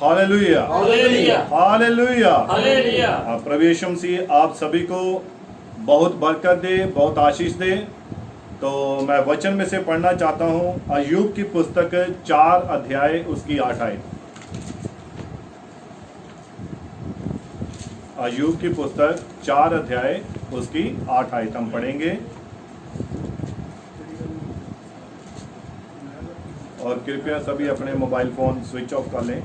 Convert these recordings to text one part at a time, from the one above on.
Hallelujah hallelujah hallelujah. Hallelujah. प्रभु यीशु मसीह आप सभी को बहुत बरकत दे, बहुत आशीष दे। तो मैं वचन में से पढ़ना चाहता हूँ अय्यूब की पुस्तक 4 अध्याय उसकी 8 आयत। अय्यूब की पुस्तक 4 अध्याय उसकी 8 आयत हम पढ़ेंगे। और कृपया सभी अपने मोबाइल फोन स्विच ऑफ कर लें।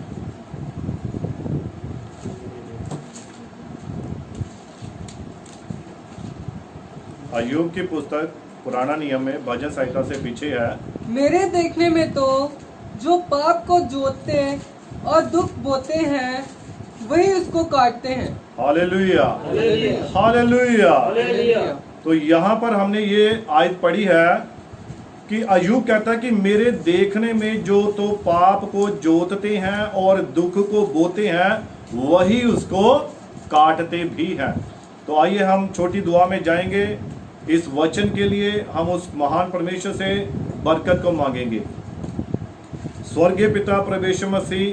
अय्यूब की पुस्तक पुराना नियम में भजन संहिता से पीछे है। मेरे देखने में तो जो पाप को जोतते और दुख बोते हैं वही उसको काटते हैं। Hallelujah hallelujah hallelujah. हालेलुया। तो यहाँ पर हमने ये आयत पढ़ी है कि अय्यूब कहता है कि मेरे देखने में जो तो पाप को जोतते हैं और दुख को बोते हैं वही उसको काटते भी हैं। तो आइए हम छोटी दुआ में जाएंगे। इस वचन के लिए हम उस महान परमेश्वर से बरकत को मांगेंगे। स्वर्गीय पिता प्रभु यीशु मसीह,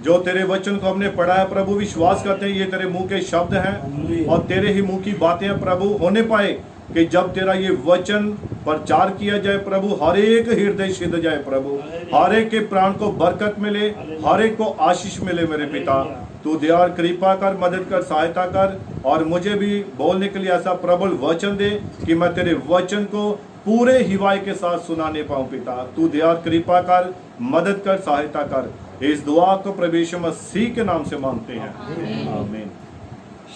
जो तेरे वचन को हमने पढ़ा है प्रभु, विश्वास करते हैं ये तेरे मुंह के शब्द हैं और तेरे ही मुंह की बातें प्रभु होने पाए कि जब तेरा ये वचन प्रचार किया जाए प्रभु, हर एक हृदय सिद्ध जाए प्रभु, हर एक के प्राण को बरकत मिले, हर एक को आशीष मिले। मेरे पिता तू दया कृपा कर, मदद कर, सहायता कर और मुझे भी बोलने के लिए ऐसा प्रबल वचन दे कि मैं तेरे वचन को पूरे हिवाई के साथ सुनाने पाऊं। पिता तू दया कृपा कर, मदद कर, सहायता कर। इस दुआ को प्रभु यीशु मसीह के नाम से मांगते हैं, आमीन।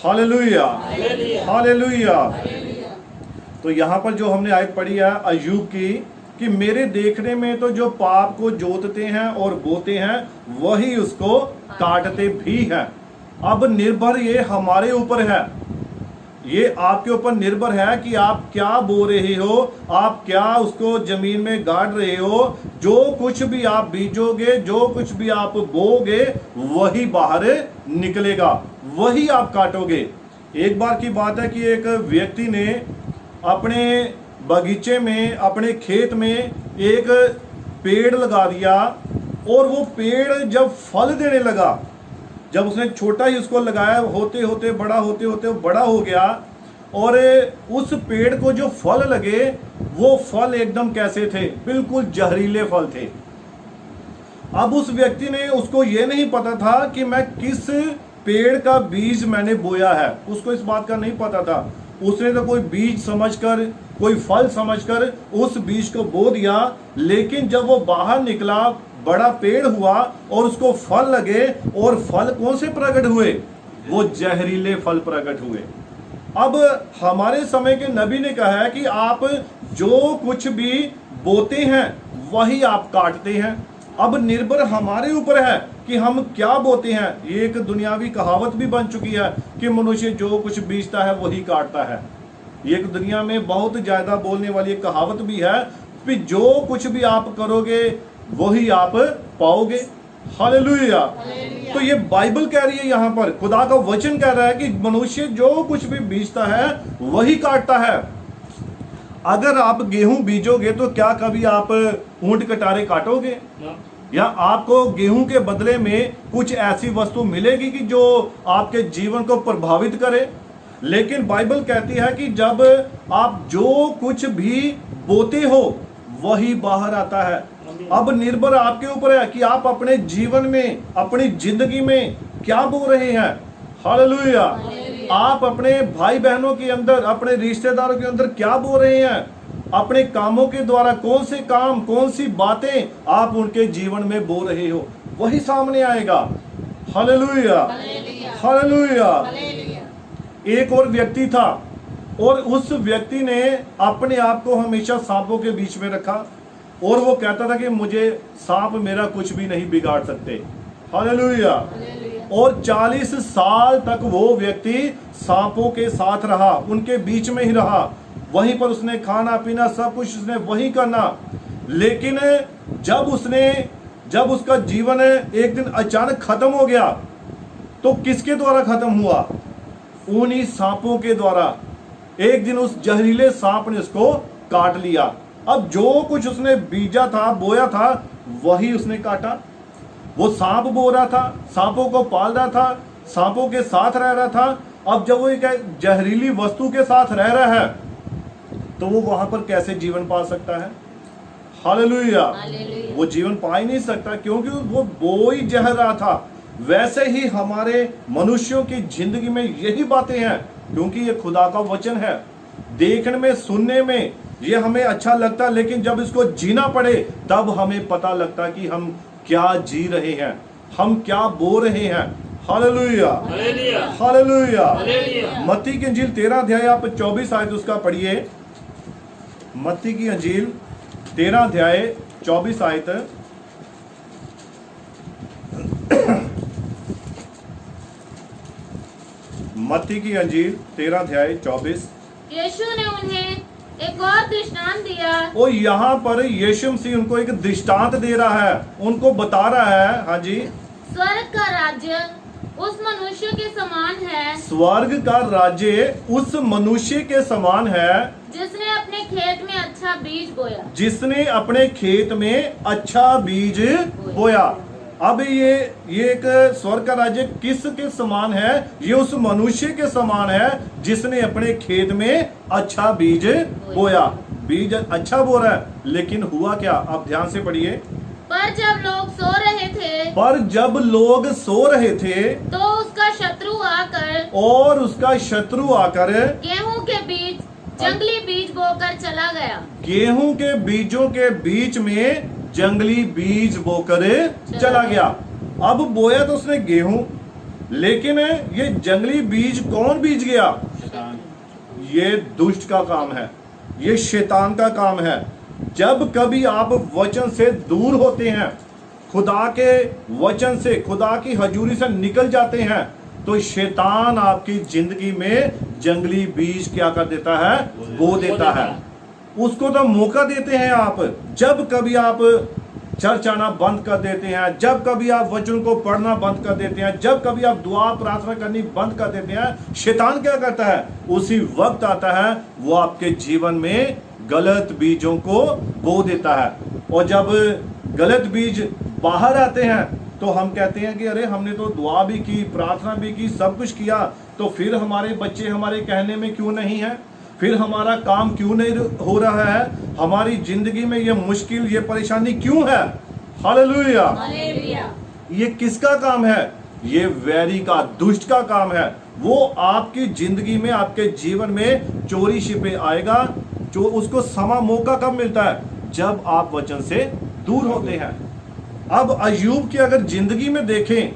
Hallelujah hallelujah. तो यहाँ पर जो हमने आयत पढ़ी है अय्यूब की कि मेरे देखने में तो जो पाप को जोतते हैं और बोते हैं वही उसको काटते भी हैं। अब निर्भर ये हमारे ऊपर है, ये आपके ऊपर निर्भर है कि आप क्या बो रहे हो, आप क्या उसको जमीन में गाड़ रहे हो। जो कुछ भी आप बीजोगे, जो कुछ भी आप बोगे वही बाहर निकलेगा, वही आप काटोगे। एक बार की बात है कि एक व्यक्ति ने अपने बगीचे में, अपने खेत में एक पेड़ लगा दिया और वो पेड़ जब फल देने लगा, जब उसने छोटा ही उसको लगाया, होते होते बड़ा हो गया और उस पेड़ को जो फल लगे वो फल एकदम कैसे थे, बिल्कुल जहरीले फल थे। अब उस व्यक्ति ने, उसको ये नहीं पता था कि मैं किस पेड़ का बीज मैंने बोया है, उसको इस बात का नहीं पता था। उसने तो कोई बीज समझकर, कोई फल समझकर उस बीज को बो दिया, लेकिन जब वो बाहर निकला, बड़ा पेड़ हुआ और उसको फल लगे, और फल कौन से प्रकट हुए? वो जहरीले फल प्रकट हुए। अब हमारे समय के नबी ने कहा है कि आप जो कुछ भी बोते हैं वही आप काटते हैं। अब निर्भर हमारे ऊपर है कि हम क्या बोते हैं। ये एक दुनियावी कहावत भी बन चुकी है कि मनुष्य जो कुछ बीजता है वही काटता है। ये एक दुनिया में बहुत ज्यादा बोलने वाली एक कहावत भी है कि जो कुछ भी आप करोगे वही आप पाओगे। हालेलुया। तो ये बाइबल कह रही है, यहाँ पर खुदा का वचन कह रहा है कि मनुष्य जो कुछ भी बीजता है वही काटता है। अगर आप गेहूं बीजोगे तो क्या कभी आप ऊंट कटारे काटोगे? या आपको गेहूं के बदले में कुछ ऐसी वस्तु मिलेगी कि जो आपके जीवन को प्रभावित करे? लेकिन बाइबल कहती है कि जब आप जो कुछ भी बोते हो वही बाहर आता है। अब निर्भर आपके ऊपर है कि आप अपने जीवन में, अपनी जिंदगी में क्या बो रहे हैं। हालेलुया। आप अपने भाई बहनों के अंदर, अपने रिश्तेदारों के अंदर क्या बो रहे हैं? अपने कामों के द्वारा कौन से काम, कौन सी बातें आप उनके जीवन में बो रहे हो, वही सामने आएगा। Hallelujah hallelujah. एक और व्यक्ति था और उस व्यक्ति ने अपने आप को हमेशा सांपों के बीच में रखा और वो कहता था कि मुझे सांप मेरा कुछ भी नहीं बिगाड़ सकते। हालेलुया। और 40 साल तक वो व्यक्ति सांपों के साथ रहा, उनके बीच में ही रहा, वहीं पर उसने खाना पीना सब कुछ उसने वही करना। लेकिन जब उसका जीवन एक दिन अचानक खत्म हो गया तो किसके द्वारा खत्म हुआ? उन्हीं सांपों के द्वारा। एक दिन उस जहरीले सांप ने उसको काट लिया। अब जो कुछ उसने बीजा था, बोया था, वही उसने काटा। वो सांप बो रहा था, सांपों को पाल रहा था, सांपों के साथ रह रहा था। अब जब वो एक जहरीली वस्तु के साथ रह रहा है तो वो वहां पर कैसे जीवन पा सकता है? हालेलुया। वो जीवन पा ही नहीं सकता, क्योंकि वो बो ही जहर रहा था। वैसे ही हमारे मनुष्यों की जिंदगी में यही बातें हैं, क्योंकि ये खुदा का वचन है। देखने में, सुनने में ये हमें अच्छा लगता, लेकिन जब इसको जीना पड़े तब हमें पता लगता कि हम क्या जी रहे हैं, हम क्या बो रहे हैं। Hallelujah, hallelujah. मत्ती की अंजील 13 अध्याय आप 24 आयत उसका पढ़िए। मत्ती की अंजील 13 अध्याय 24 आयत। मत्ती की अंजील 13 अध्याय 24। यीशु ने उन्हें एक और दृष्टांत दिया। और यहाँ पर यीशु मसीह उनको एक दृष्टांत दे रहा है, उनको बता रहा है। हाँ जी। स्वर्ग का राज्य उस मनुष्य के समान है। स्वर्ग का राज्य उस मनुष्य के समान है जिसने अपने खेत में अच्छा बीज बोया। जिसने अपने खेत में अच्छा बीज बोया। अब ये एक स्वर्ग का राज्य किस के समान है? ये उस मनुष्य के समान है जिसने अपने खेत में अच्छा बीज बोया। बीज अच्छा बो रहा है, लेकिन हुआ क्या? आप ध्यान से पढ़िए। पर जब लोग सो रहे थे तो उसका शत्रु आकर और उसका शत्रु आकर गेहूं के बीज जंगली बीज बोकर चला गया। गेहूं के बीजों के बीच में जंगली बीज बोकर चला गया। अब बोया तो उसने गेहूं, लेकिन ये जंगली बीज कौन बीज गया? ये दुष्ट का काम है, ये शैतान का काम है। जब कभी आप वचन से दूर होते हैं, खुदा के वचन से, खुदा की हजूरी से निकल जाते हैं, तो शैतान आपकी जिंदगी में जंगली बीज क्या कर देता है? बो देता है। उसको तो मौका देते हैं आप। जब कभी आप चर्च आना बंद कर देते हैं, जब कभी आप वचन को पढ़ना बंद कर देते हैं, जब कभी आप दुआ प्रार्थना करनी बंद कर देते हैं, शैतान क्या करता है? उसी वक्त आता है, वो आपके जीवन में गलत बीजों को बो देता है। और जब गलत बीज बाहर आते हैं तो हम कहते हैं कि अरे हमने तो दुआ भी की, प्रार्थना भी की, सब कुछ किया, तो फिर हमारे बच्चे हमारे कहने में क्यों नहीं है? फिर हमारा काम क्यों नहीं हो रहा है? हमारी जिंदगी में ये मुश्किल, ये परेशानी क्यों है? हालेलुया। ये किसका काम है? ये वैरी का, दुष्ट का काम है। वो आपकी जिंदगी में, आपके जीवन में चोरी छिपे आएगा। जो उसको समा मौका कब मिलता है? जब आप वचन से दूर होते हैं। अब अय्यूब की अगर जिंदगी में देखें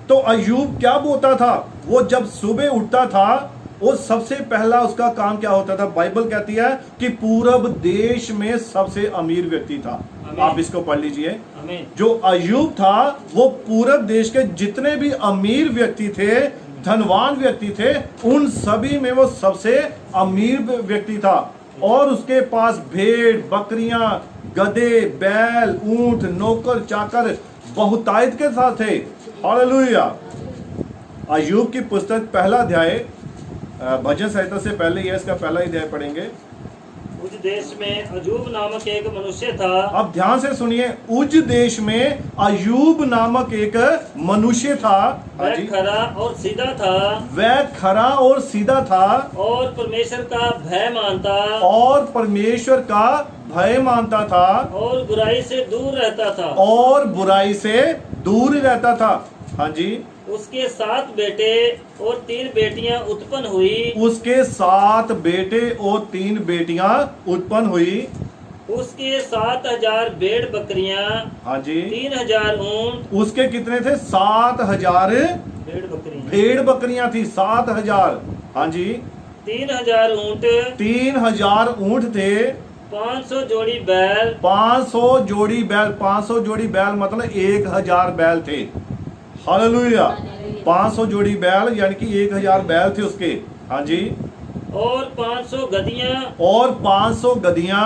तो अय्यूब क्या बोलता था? वो जब सुबह उठता था, वो सबसे पहला उसका काम क्या होता था? बाइबल कहती है कि पूरब देश में सबसे अमीर व्यक्ति था। आप इसको पढ़ लीजिए। जो अय्यूब था वो पूरब देश के जितने भी अमीर व्यक्ति थे, धनवान व्यक्ति थे, उन सभी में वो सबसे अमीर व्यक्ति था। और उसके पास भेड़, बकरियां, गधे, बैल, ऊंट, नौकर, चाकर बहुतायत के साथ थे। हालेलुया। अय्यूब की पुस्तक पहला अध्याय, भजन संहिता से पहले ये इसका पहला अध्याय पढ़ेंगे। उस देश में अय्यूब नामक एक मनुष्य था। अब ध्यान से सुनिए। उज देश में अय्यूब नामक एक मनुष्य था। वह खरा और सीधा था। वह खरा और सीधा था और परमेश्वर का भय मानता। और परमेश्वर का भय मानता था। और बुराई से दूर रहता था। और बुराई से दूर रहता था। हाँ जी। उसके 7 बेटे और 3 बेटियां उत्पन्न हुई। उसके 7 बेटे और 3 बेटियां उत्पन्न हुई। उसके 7,000 भेड़ बकरियां। हाँ जी। 3,000 ऊंट। उसके कितने थे? 7,000 भेड़ बकरियां थी। 7,000। हाँ जी। 3,000 ऊंट। 3,000 ऊंट थे। 500 जोड़ी बैल। 500 जोड़ी बैल। 500 जोड़ी बैल मतलब 1,000 बैल थे। हालेलुया। 500 जोड़ी बैल यानी कि 1,000 बैल थे उसके। हाँ जी। और 500 गधियां। और 500 गधियां।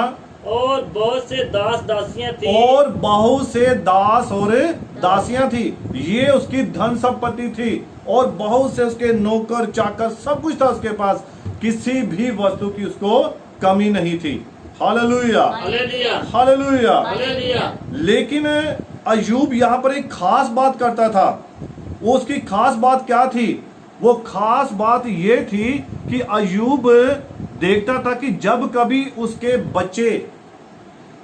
और बहुत से दास दासियां थी। और बहुत से दास और दासियां थी। ये उसकी धन संपत्ति थी। और बहुत से उसके नौकर चाकर, सब कुछ था उसके पास। किसी भी वस्तु की उसको कमी नहीं थी। Hallelujah, hallelujah. लेकिन अय्यूब यहाँ पर एक खास बात करता था। उसकी खास बात क्या थी? वो खास बात ये थी कि अय्यूब देखता था कि जब कभी उसके बच्चे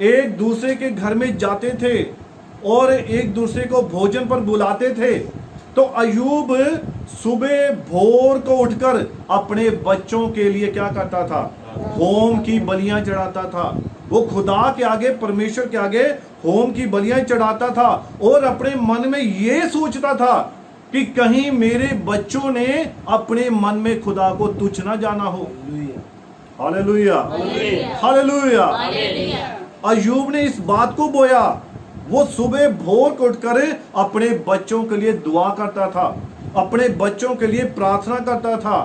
एक दूसरे के घर में जाते थे और एक दूसरे को भोजन पर बुलाते थे, तो अय्यूब सुबह भोर को उठकर अपने बच्चों के लिए क्या करता था? होम की बलियां चढ़ाता था। वो खुदा के आगे, परमेश्वर के आगे होम की बलियां चढ़ाता था और अपने मन में ये सोचता था कि कहीं मेरे बच्चों ने अपने मन में खुदा को तुच्छ ना जाना हो। Hallelujah, hallelujah. अय्यूब ने इस बात को बोया। वो सुबह भोर को उठकर अपने बच्चों के लिए दुआ करता था, अपने बच्चों के लिए प्रार्थना करता था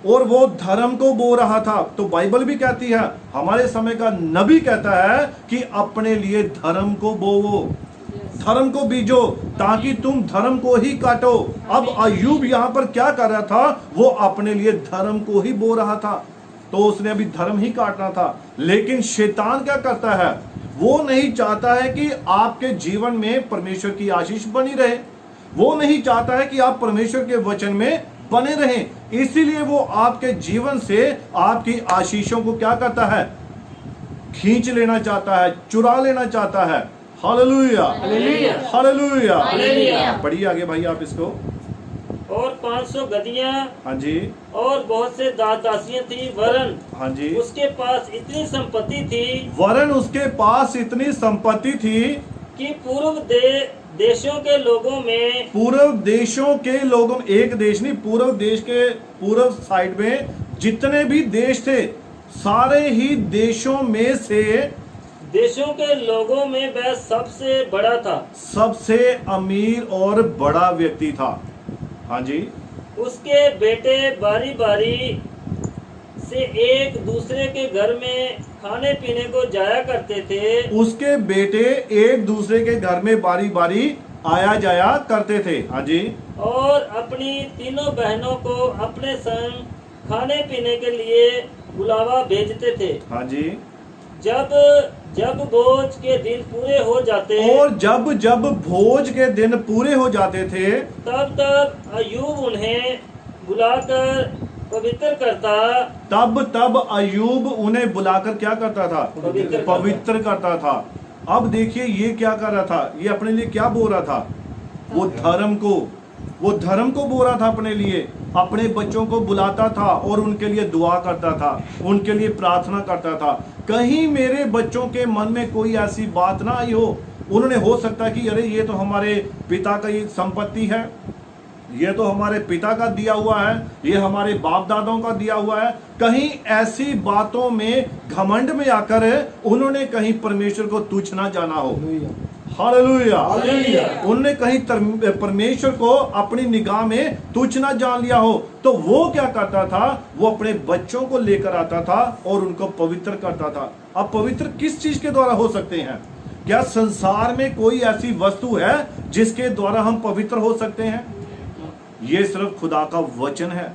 और वो धर्म को बो रहा था। तो बाइबल भी कहती है, हमारे समय का नबी कहता है कि अपने लिए धर्म को बोवो, धर्म को बीजो, ताकि तुम धर्म को ही काटो। अब अय्यूब यहाँ पर क्या कर रहा था? वो अपने लिए धर्म को ही बो रहा था, तो उसने अभी धर्म ही काटना था। लेकिन शैतान क्या करता है? वो नहीं चाहता है कि आपके जीवन में परमेश्वर की आशीष बनी रहे। वो नहीं चाहता है कि आप परमेश्वर के वचन में बने रहें। इसीलिए वो आपके जीवन से आपकी आशीषों को क्या करता है? खींच लेना चाहता है, चुरा लेना चाहता है। Hallelujah, hallelujah, hallelujah. हालेलुया। पढ़िए आगे भाई आप इसको। और 500 गधियां हाँ जी, और बहुत से दासियां थी, वरन हाँ जी। उसके पास इतनी संपत्ति थी वरन उसके पास इतनी संपत्ति थी कि देशों के लोगों में, पूर्व देशों के लोगों, एक देश नहीं, पूर्व देश के पूर्व साइड में जितने भी देश थे, सारे ही देशों में से देशों के लोगों में वह सबसे बड़ा था। सबसे अमीर और बड़ा व्यक्ति था। हाँ जी। उसके बेटे बारी बारी से एक दूसरे के घर में खाने पीने को जाया करते थे। उसके बेटे एक दूसरे के घर में बारी बारी आया जाया करते थे। हाँ जी। और अपनी तीनों बहनों को अपने संग खाने पीने के लिए बुलावा भेजते थे। हाँ जी। जब भोज के दिन पूरे हो जाते, और जब जब भोज के दिन पूरे हो जाते थे, तब अय्यूब उन्हें बुलाकर पवित्र करता। तब अय्यूब उन्हें बुलाकर क्या करता था? पवित्र करता था। अब देखिए ये क्या कर रहा था? ये अपने लिए क्या बोल रहा था? वो धर्म को बोल रहा था अपने लिए। अपने बच्चों को बुलाता था और उनके लिए दुआ करता था, उनके लिए प्रार्थना करता था। कहीं मेरे बच्चों के मन में कोई ऐसी बात ना आई हो। उन्होंने हो सकता है कि अरे ये तो हमारे पिता का ये संपत्ति है, ये तो हमारे पिता का दिया हुआ है, ये हमारे बाप दादाओं का दिया हुआ है। कहीं ऐसी बातों में घमंड में आकर उन्होंने कहीं परमेश्वर को तुच्छ ना जाना हो। Hallelujah, hallelujah. उन्होंने कहीं परमेश्वर को अपनी निगाह में तुच्छ ना जान लिया हो। तो वो क्या करता था? वो अपने बच्चों को लेकर आता था और उनको पवित्र करता था। अब पवित्र किस चीज के द्वारा हो सकते हैं? क्या संसार में कोई ऐसी वस्तु है जिसके द्वारा हम पवित्र हो सकते हैं? ये सिर्फ खुदा का वचन है।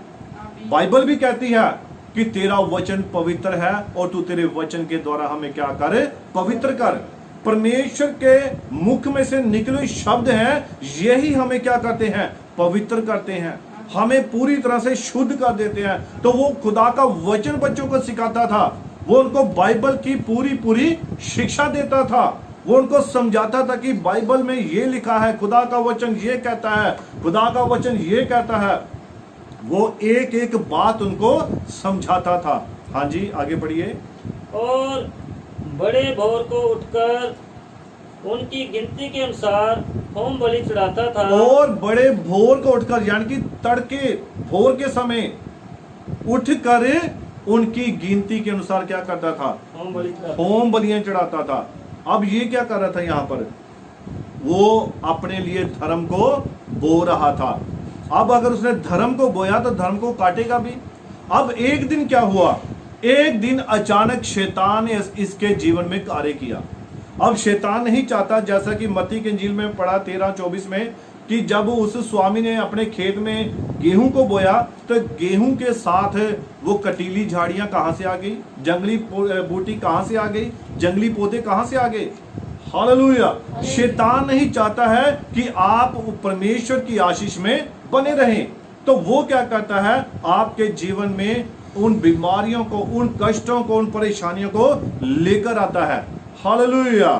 बाइबल भी कहती है कि तेरा वचन पवित्र है और तू तेरे वचन के द्वारा हमें क्या करे? पवित्र कर। परमेश्वर के मुख में से निकले शब्द हैं, यही हमें क्या करते हैं? पवित्र करते हैं, हमें पूरी तरह से शुद्ध कर देते हैं। तो वो खुदा का वचन बच्चों को सिखाता था। वो उनको बाइबल की पूरी शिक्षा देता था। वो उनको समझाता था कि बाइबल में ये लिखा है, खुदा का वचन ये कहता है, खुदा का वचन ये कहता है। वो एक एक बात उनको समझाता था। हाँ जी, आगे बढ़िए। और बड़े भोर को उठकर उनकी गिनती के अनुसार होम बलि चढ़ाता था। और बड़े भोर को उठकर, यानी कि तड़के भोर के समय उठकर उनकी गिनती के अनुसार क्या करता था? होम बलियां चढ़ाता था। अब ये क्या कर रहा था यहाँ पर? वो अपने लिए धर्म को बो रहा था। अब अगर उसने धर्म को बोया तो धर्म को काटेगा भी। अब एक दिन क्या हुआ? एक दिन अचानक शैतान ने इसके जीवन में कार्य किया। अब शैतान नहीं चाहता, जैसा कि मत्ती के इंजील में पढ़ा 13:24 में, कि जब उस स्वामी ने अपने खेत में गेहूं को बोया तो गेहूं के साथ वो कटीली झाड़ियां कहां से आ गई? जंगली बूटी कहां से आ गई? जंगली पौधे कहां से आ गए? हालेलुया। शैतान नहीं चाहता है कि आप परमेश्वर की आशीष में बने रहें, तो वो क्या करता है, आपके जीवन में उन बीमारियों को, उन कष्टों को, उन परेशानियों को लेकर आता है। हालेलुया।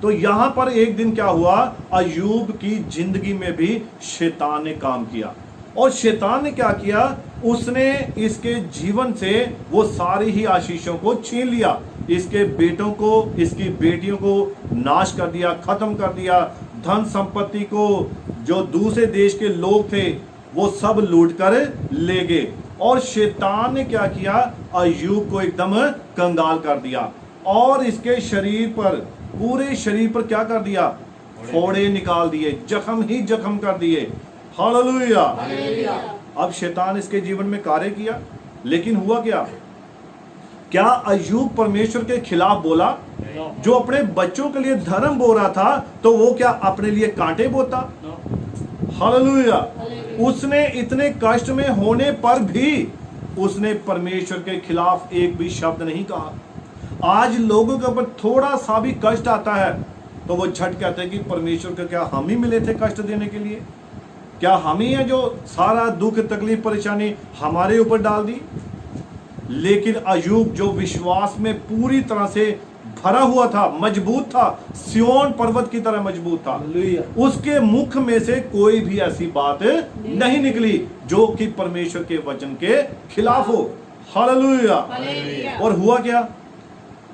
तो यहां पर एक दिन क्या हुआ, अय्यूब की जिंदगी में भी शैतान ने काम किया। और शैतान ने क्या किया, उसने इसके जीवन से वो सारी ही आशीषों को छीन लिया। इसके बेटों को, इसकी बेटियों को नाश कर दिया, खत्म कर दिया। धन संपत्ति को जो दूसरे देश के लोग थे वो सब लूट कर ले गए। और शैतान ने क्या किया, अय्यूब को एकदम कंगाल कर दिया और इसके शरीर पर, पूरे शरीर पर क्या कर दिया, फोड़े निकाल दिए, जख्म ही जख्म कर दिए। हालेलुया। अब शैतान इसके जीवन में कार्य किया, लेकिन हुआ क्या, क्या अय्यूब परमेश्वर के खिलाफ बोला? जो अपने बच्चों के लिए धर्म बो रहा था, तो वो क्या अपने लिए कांटे बोता? हालेलुया। उसने इतने कष्ट में होने पर भी उसने परमेश्वर के खिलाफ एक भी शब्द नहीं कहा। आज लोगों के ऊपर थोड़ा सा भी कष्ट आता है तो वो झट कहते हैं कि परमेश्वर को क्या हम ही मिले थे कष्ट देने के लिए? क्या हम ही हैं जो सारा दुख, तकलीफ, परेशानी हमारे ऊपर डाल दी? लेकिन अय्यूब जो विश्वास में पूरी तरह से भरा हुआ था, मजबूत था, सिय्योन पर्वत की तरह मजबूत था, उसके मुख में से कोई भी ऐसी बात नहीं निकली जो कि परमेश्वर के वचन के खिलाफ हो। हालेलुया। और हुआ क्या,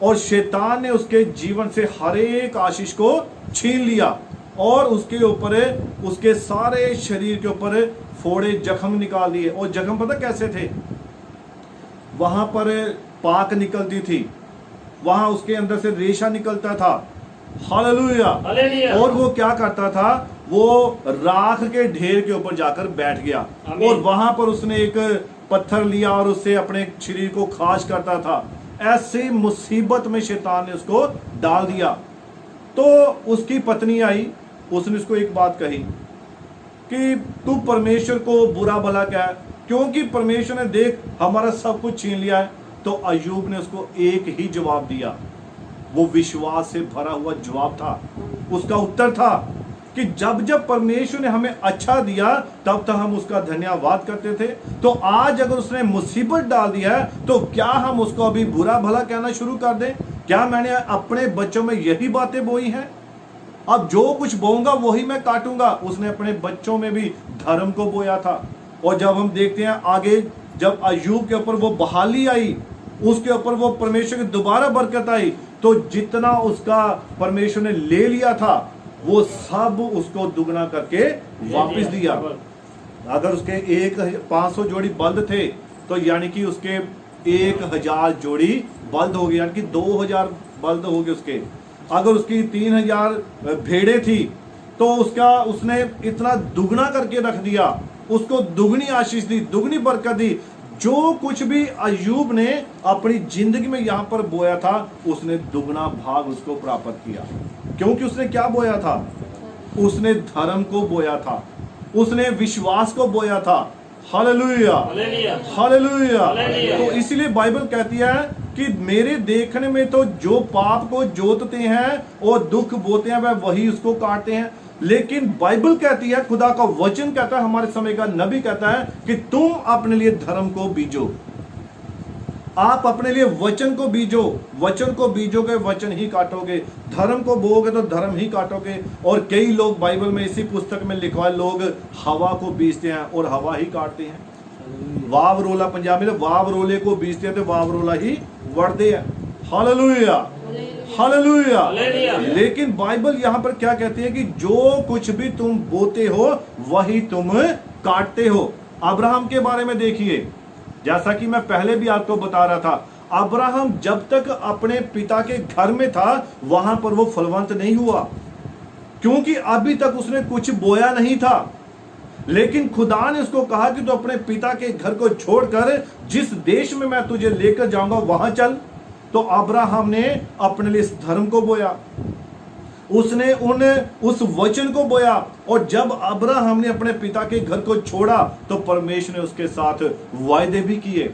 और शैतान ने उसके जीवन से हर एक आशीष को छीन लिया और उसके ऊपर, उसके सारे शरीर के ऊपर फोड़े, जख्म निकाल दिए। और जख्म पता कैसे थे, वहां पर पाक निकलती थी, वहां उसके अंदर से रेशा निकलता था। हालेलुया। और वो क्या करता था, वो राख के ढेर के ऊपर जाकर बैठ गया और वहां पर उसने एक पत्थर लिया और उससे अपने शरीर को खास करता था। ऐसी मुसीबत में शैतान ने उसको डाल दिया। तो उसकी पत्नी आई, उसने उसको एक बात कही कि तू परमेश्वर को बुरा भला कह, क्योंकि परमेश्वर ने देख हमारा सब कुछ छीन लिया है। तो अय्यूब ने उसको एक ही जवाब दिया, वो विश्वास से भरा हुआ जवाब था। उसका उत्तर था कि जब जब परमेश्वर ने हमें अच्छा दिया तब तक हम उसका धन्यवाद करते थे, तो आज अगर उसने मुसीबत डाल दिया है तो क्या हम उसको अभी बुरा भला कहना शुरू कर दें? क्या मैंने अपने बच्चों में यही बातें बोई हैं? अब जो कुछ बोऊंगा वही मैं काटूंगा। उसने अपने बच्चों में भी धर्म को बोया था। और जब हम देखते हैं आगे, जब अय्यूब के ऊपर वो बहाली आई, उसके ऊपर वो परमेश्वर की दोबारा बरकत आई, तो जितना उसका परमेश्वर ने ले लिया था वो सब उसको दुगना करके वापस दिया। अगर उसके 500 जोड़ी बल्द थे तो यानी कि उसके 1000 जोड़ी बल्द हो गए, यानी कि 2000 बल्द हो गए उसके। अगर उसकी 3000 भेड़ें थी तो उसने इतना दुगना करके रख दिया, उसको दुगनी आशीष दी, दुगनी बरकत दी। जो कुछ भी अय्यूब ने अपनी जिंदगी में यहां पर बोया था उसने दुगना भाग उसको प्राप्त किया। क्योंकि उसने क्या बोया था, उसने धर्म को बोया था, उसने विश्वास को बोया था। Hallelujah, hallelujah. तो इसलिए बाइबल कहती है कि मेरे देखने में तो जो पाप को जोतते हैं और दुख बोते हैं वह वही उसको काटते हैं। लेकिन बाइबल कहती है, खुदा का वचन कहता है, हमारे समय का नबी कहता है कि तुम अपने लिए धर्म को बीजो। आप अपने लिए वचन को बीजो, वचन को बीजोगे वचन ही काटोगे, धर्म को बोओगे तो धर्म ही काटोगे। और कई लोग बाइबल में इसी पुस्तक में लिखवा, लोग हवा को बीजते हैं और हवा ही काटते हैं। वावरोला, पंजाबी में वावरोले को बीजते हैं तो वावरोला ही वढ़ते हैं। Hallelujah, hallelujah. लेकिन बाइबल यहां पर क्या कहती है कि जो कुछ भी तुम बोते हो वही तुम काटते हो। अब्राहम के बारे में देखिए, जैसा कि मैं पहले भी आपको बता रहा था, अब्राहम जब तक अपने पिता के घर में था वहां पर वो फलवंत नहीं हुआ, क्योंकि अभी तक उसने कुछ बोया नहीं था। लेकिन खुदा ने उसको कहा कि तू अपने पिता के घर को छोड़कर जिस देश में मैं तुझे लेकर जाऊंगा वहां चल। तो अब्राहम ने अपने लिए इस धर्म को बोया, उसने उस वचन को बोया। और जब अब्राहम ने अपने पिता के घर को छोड़ा तो परमेश्वर ने उसके साथ वायदे भी किए।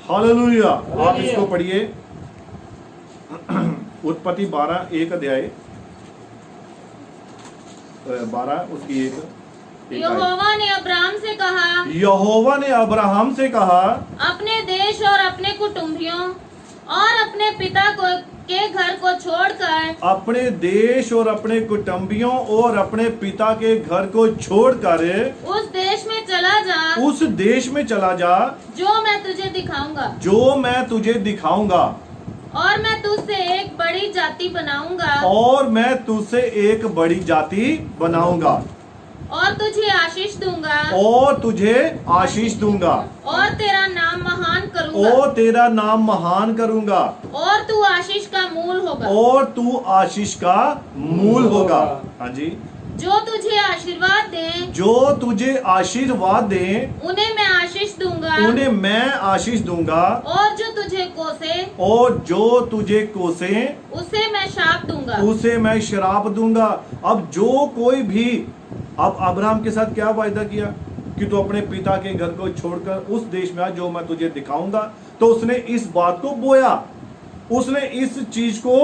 हालेलुया। आप इसको पढ़िए, उत्पत्ति 12 अध्याय 12 उसकी एक आयत। यहोवा ने अब्राहम से कहा, यहोवा ने अब्राहम से कहा, अपने देश और अपने कुटुंबियों और अपने पिता को के घर को छोड़कर अपने देश और अपने कुटुंबियों और अपने पिता के घर को छोड़कर उस देश में चला जा उस देश में चला जा जो मैं तुझे दिखाऊंगा, जो मैं तुझे दिखाऊंगा, और मैं तुझसे एक बड़ी जाति बनाऊंगा और मैं तुझसे एक बड़ी जाति बनाऊंगा और तुझे आशीष दूंगा और तुझे आशीष दूंगा और तेरा नाम महान करूंगा और तेरा नाम महान करूंगा और तू आशीष का मूल होगा। और तू आशीष का मूल होगा। हाँ जी। जो तुझे आशीर्वाद दे जो तुझे आशीर्वाद दे उन्हें मैं आशीष दूंगा उन्हें मैं आशीष दूंगा और जो तुझे कोसे और जो तुझे कोसे उसे मैं शाप दूंगा। उसे मैं शराप दूंगा। अब जो कोई भी, अब अब्राहम के साथ क्या वायदा किया कि तू अपने पिता के घर को छोड़कर उस देश में आ जो मैं तुझे दिखाऊंगा। तो उसने इस बात को बोया, उसने इस चीज को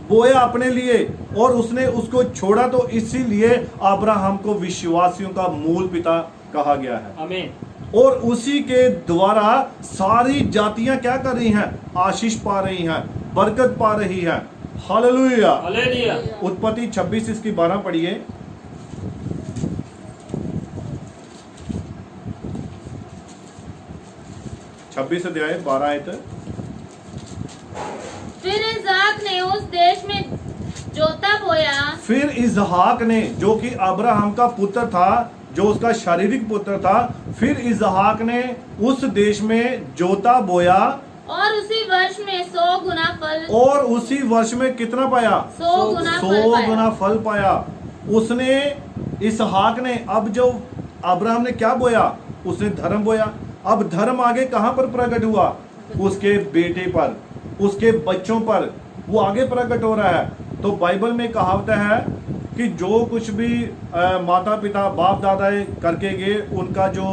बोया अपने लिए और उसने उसको छोड़ा। तो इसीलिए अब्राहम को विश्वासियों का मूल पिता कहा गया है। आमीन। और उसी के द्वारा सारी जातियां क्या कर रही हैं? आशीष पा रही हैं, बरकत पा रही हैं। हालेलुया। हालेलुया। उत्पत्ति 26 इसकी 12 पढ़िए। 26 अध्याय 12 आयत। फिर इज़हाक ने उस देश में जोता बोया। फिर इजहाक ने, जो कि अब्राहम का पुत्र था, जो उसका शारीरिक पुत्र था, फिर इजहाक ने उस देश में जोता बोया और उसी वर्ष में 100 गुना फल और उसी वर्ष में कितना पाया? 100 गुना फल 100 पाया। गुना फल पाया। उसने, इसहाक ने, अब जो अब्राहम ने क्या बोया? उसने धर्म बोया। अब धर्म आगे कहां पर प्रकट हुआ? उसके बेटे पर, उसके बच्चों पर वो आगे प्रकट हो रहा है। तो बाइबल में कहावत है कि जो कुछ भी माता पिता बाप दादा करके गए, उनका जो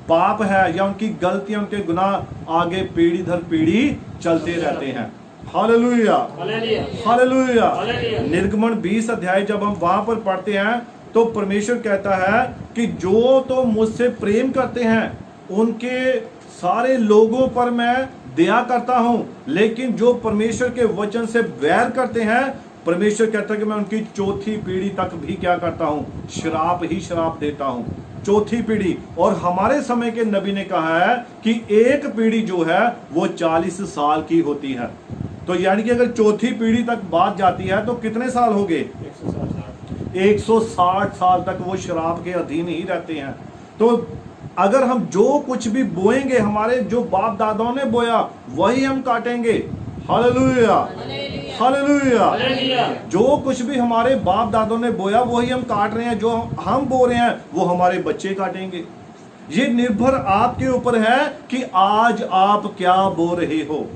पाप है या उनकी गलतियां, उनके गुनाह आगे पीढ़ी दर पीढ़ी चलते रहते हैं। Hallelujah, hallelujah. हालेलुया। हालेलुया। निर्गमन 20 अध्याय जब हम वहां पर पढ़ते हैं तो परमेश्वर कहता है कि जो तो मुझसे प्रेम करते हैं उनके सारे लोगों पर मैं दया करता हूं, लेकिन जो परमेश्वर के वचन से वैर करते हैं, परमेश्वर कहता है कि मैं उनकी चौथी पीढ़ी तक भी क्या करता हूं? श्राप ही श्राप देता हूं। चौथी पीढ़ी। और हमारे समय के नबी ने कहा है कि एक पीढ़ी जो है वो 40 साल की होती है। तो यानी कि अगर चौथी पीढ़ी तक बात जाती है तो कितने साल हो गए? 160 साल तक वो शराब के अधीन ही रहते हैं। तो अगर हम जो कुछ भी बोएंगे, हमारे जो बाप दादाओं ने बोया वही हम काटेंगे। Hallelujah, hallelujah. हालेलुया। जो कुछ भी हमारे बाप दादों ने बोया वही हम काट रहे हैं। जो हम बो रहे हैं वो हमारे बच्चे काटेंगे। ये निर्भर आपके ऊपर है कि आज आप क्या बो रहे हो।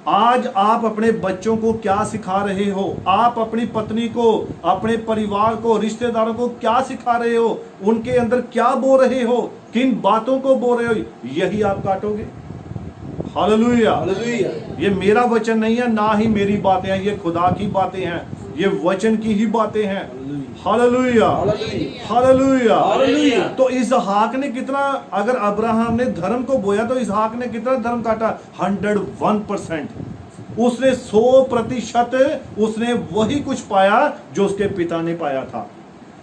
आज आप अपने बच्चों को क्या सिखा रहे हो? आप अपनी पत्नी को, अपने परिवार को, रिश्तेदारों को क्या सिखा रहे हो? उनके अंदर क्या बो रहे हो? किन बातों को बो रहे हो? यही आप काटोगे। हालेलुया। ये मेरा वचन नहीं है, ना ही मेरी बातें हैं, ये खुदा की बातें हैं, ये वचन की ही बातें हैं। Hallelujah, hallelujah. तो इसहाक ने कितना, अगर अब्राहम ने धर्म को बोया तो इसहाक ने कितना धर्म काटा? 101%। उसने 100% उसने वही कुछ पाया जो उसके पिता ने पाया था।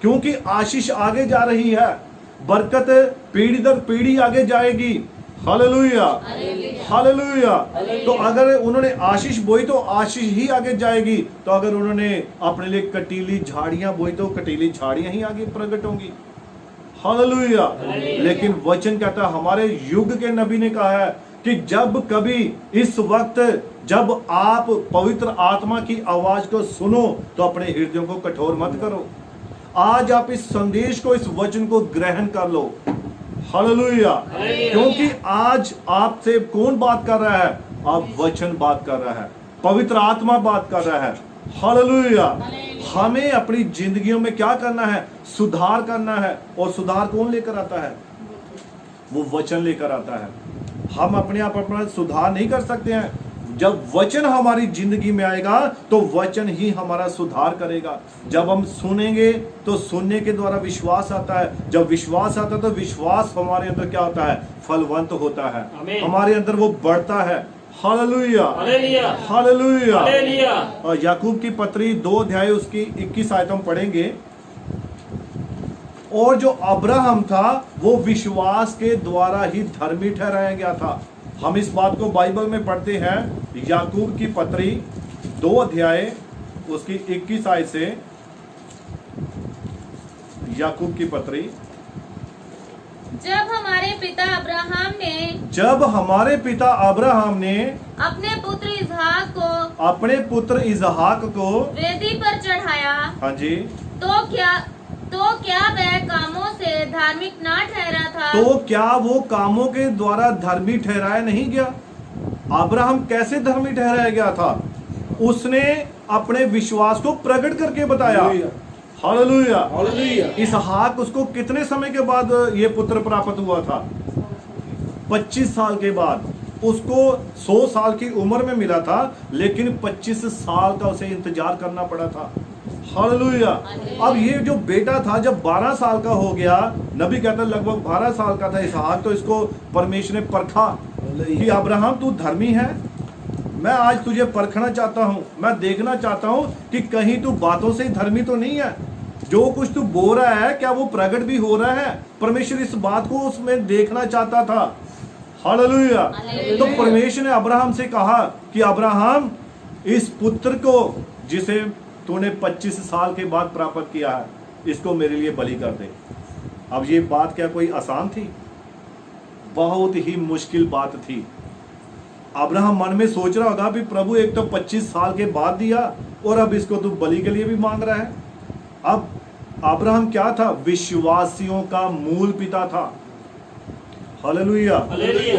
क्योंकि आशीष आगे जा रही है, बरकत पीढ़ी दर पीढ़ी आगे जाएगी। Hallelujah, hallelujah. तो अगर उन्होंने आशीष बोई तो आशीष ही आगे जाएगी। तो अगर उन्होंने अपने लिए कटीली झाड़ियां बोई तो कटीली झाड़ियां ही आगे प्रकट होंगी। हालेलुया। लेकिन वचन कहता है, हमारे युग के नबी ने कहा है कि जब कभी इस वक्त जब आप पवित्र आत्मा की आवाज को सुनो तो अपने हृदयों को कठोर मत करो। आज आप इस संदेश को, इस वचन को ग्रहण कर लो। हालेलुया। क्योंकि आज आपसे कौन बात कर रहा है? आप वचन बात कर रहा है, पवित्र आत्मा बात कर रहा है। हालेलुया। हमें अपनी जिंदगियों में क्या करना है? सुधार करना है। और सुधार कौन लेकर आता है? वो वचन लेकर आता है। हम अपने आप अपना सुधार नहीं कर सकते हैं। जब वचन हमारी जिंदगी में आएगा तो वचन ही हमारा सुधार करेगा। जब हम सुनेंगे तो सुनने के द्वारा विश्वास आता है, जब विश्वास आता है तो विश्वास हमारे अंदर क्या होता है, फलवंत होता है, आमीन। हमारे अंदर वो बढ़ता है। Hallelujah, hallelujah, hallelujah. हालेलुया। और याकूब की पत्री 2 अध्याय उसकी 21 आयत हम पढ़ेंगे। और जो अब्राहम था वो विश्वास के द्वारा ही धर्मी ठहराया गया था। हम इस बात को बाइबल में पढ़ते हैं, याकूब की पत्री 2 अध्याय उसकी 21 आयत से। याकूब की पत्री, जब हमारे पिता अब्राहम ने अपने पुत्र इसहाक को वेदी पर चढ़ाया, हाँ जी, तो क्या वह कामों से धार्मिक ना ठहरा था? तो क्या वो कामों के द्वारा धर्मी ठहराया नहीं गया? अब्राहम कैसे धर्मी ठहराया गया था? उसने अपने विश्वास को प्रकट करके बताया। Hallelujah, hallelujah. इसहाक उसको कितने समय के बाद ये पुत्र प्राप्त हुआ था? 25 साल के बाद। उसको 100 साल की उम्र में मिला था, लेकिन 25 साल का उसे इंतजार करना पड़ा था। हालेलुया। अब ये जो बेटा था जब 12 साल का हो गया, नबी कहता है लगभग 12 साल का था इसहाक, तो इसको परमेश्वर ने परखा कि अब्राहम तू धर्मी है, मैं आज तुझे परखना चाहता हूं, मैं देखना चाहता हूं कि कहीं तू बातों से ही धर्मी तो नहीं है, जो कुछ तू बोल रहा है क्या वो प्रकट भी हो रहा है? परमेश्वर इस बात को उसमें देखना चाहता था। हालेलुया। तो परमेश्वर ने अब्राहम से कहा कि अब्राहम, इस पुत्र को जिसे तूने 25 साल के बाद प्राप्त किया है, इसको मेरे लिए बलि कर दे। अब ये बात क्या कोई आसान थी? बहुत ही मुश्किल बात थी। अब्राहम मन में सोच रहा होगा भी प्रभु एक तो 25 साल के बाद दिया और अब इसको तू बलि के लिए भी मांग रहा है। अब अब्राहम क्या था? विश्वासियों का मूल पिता था। हालेलुया।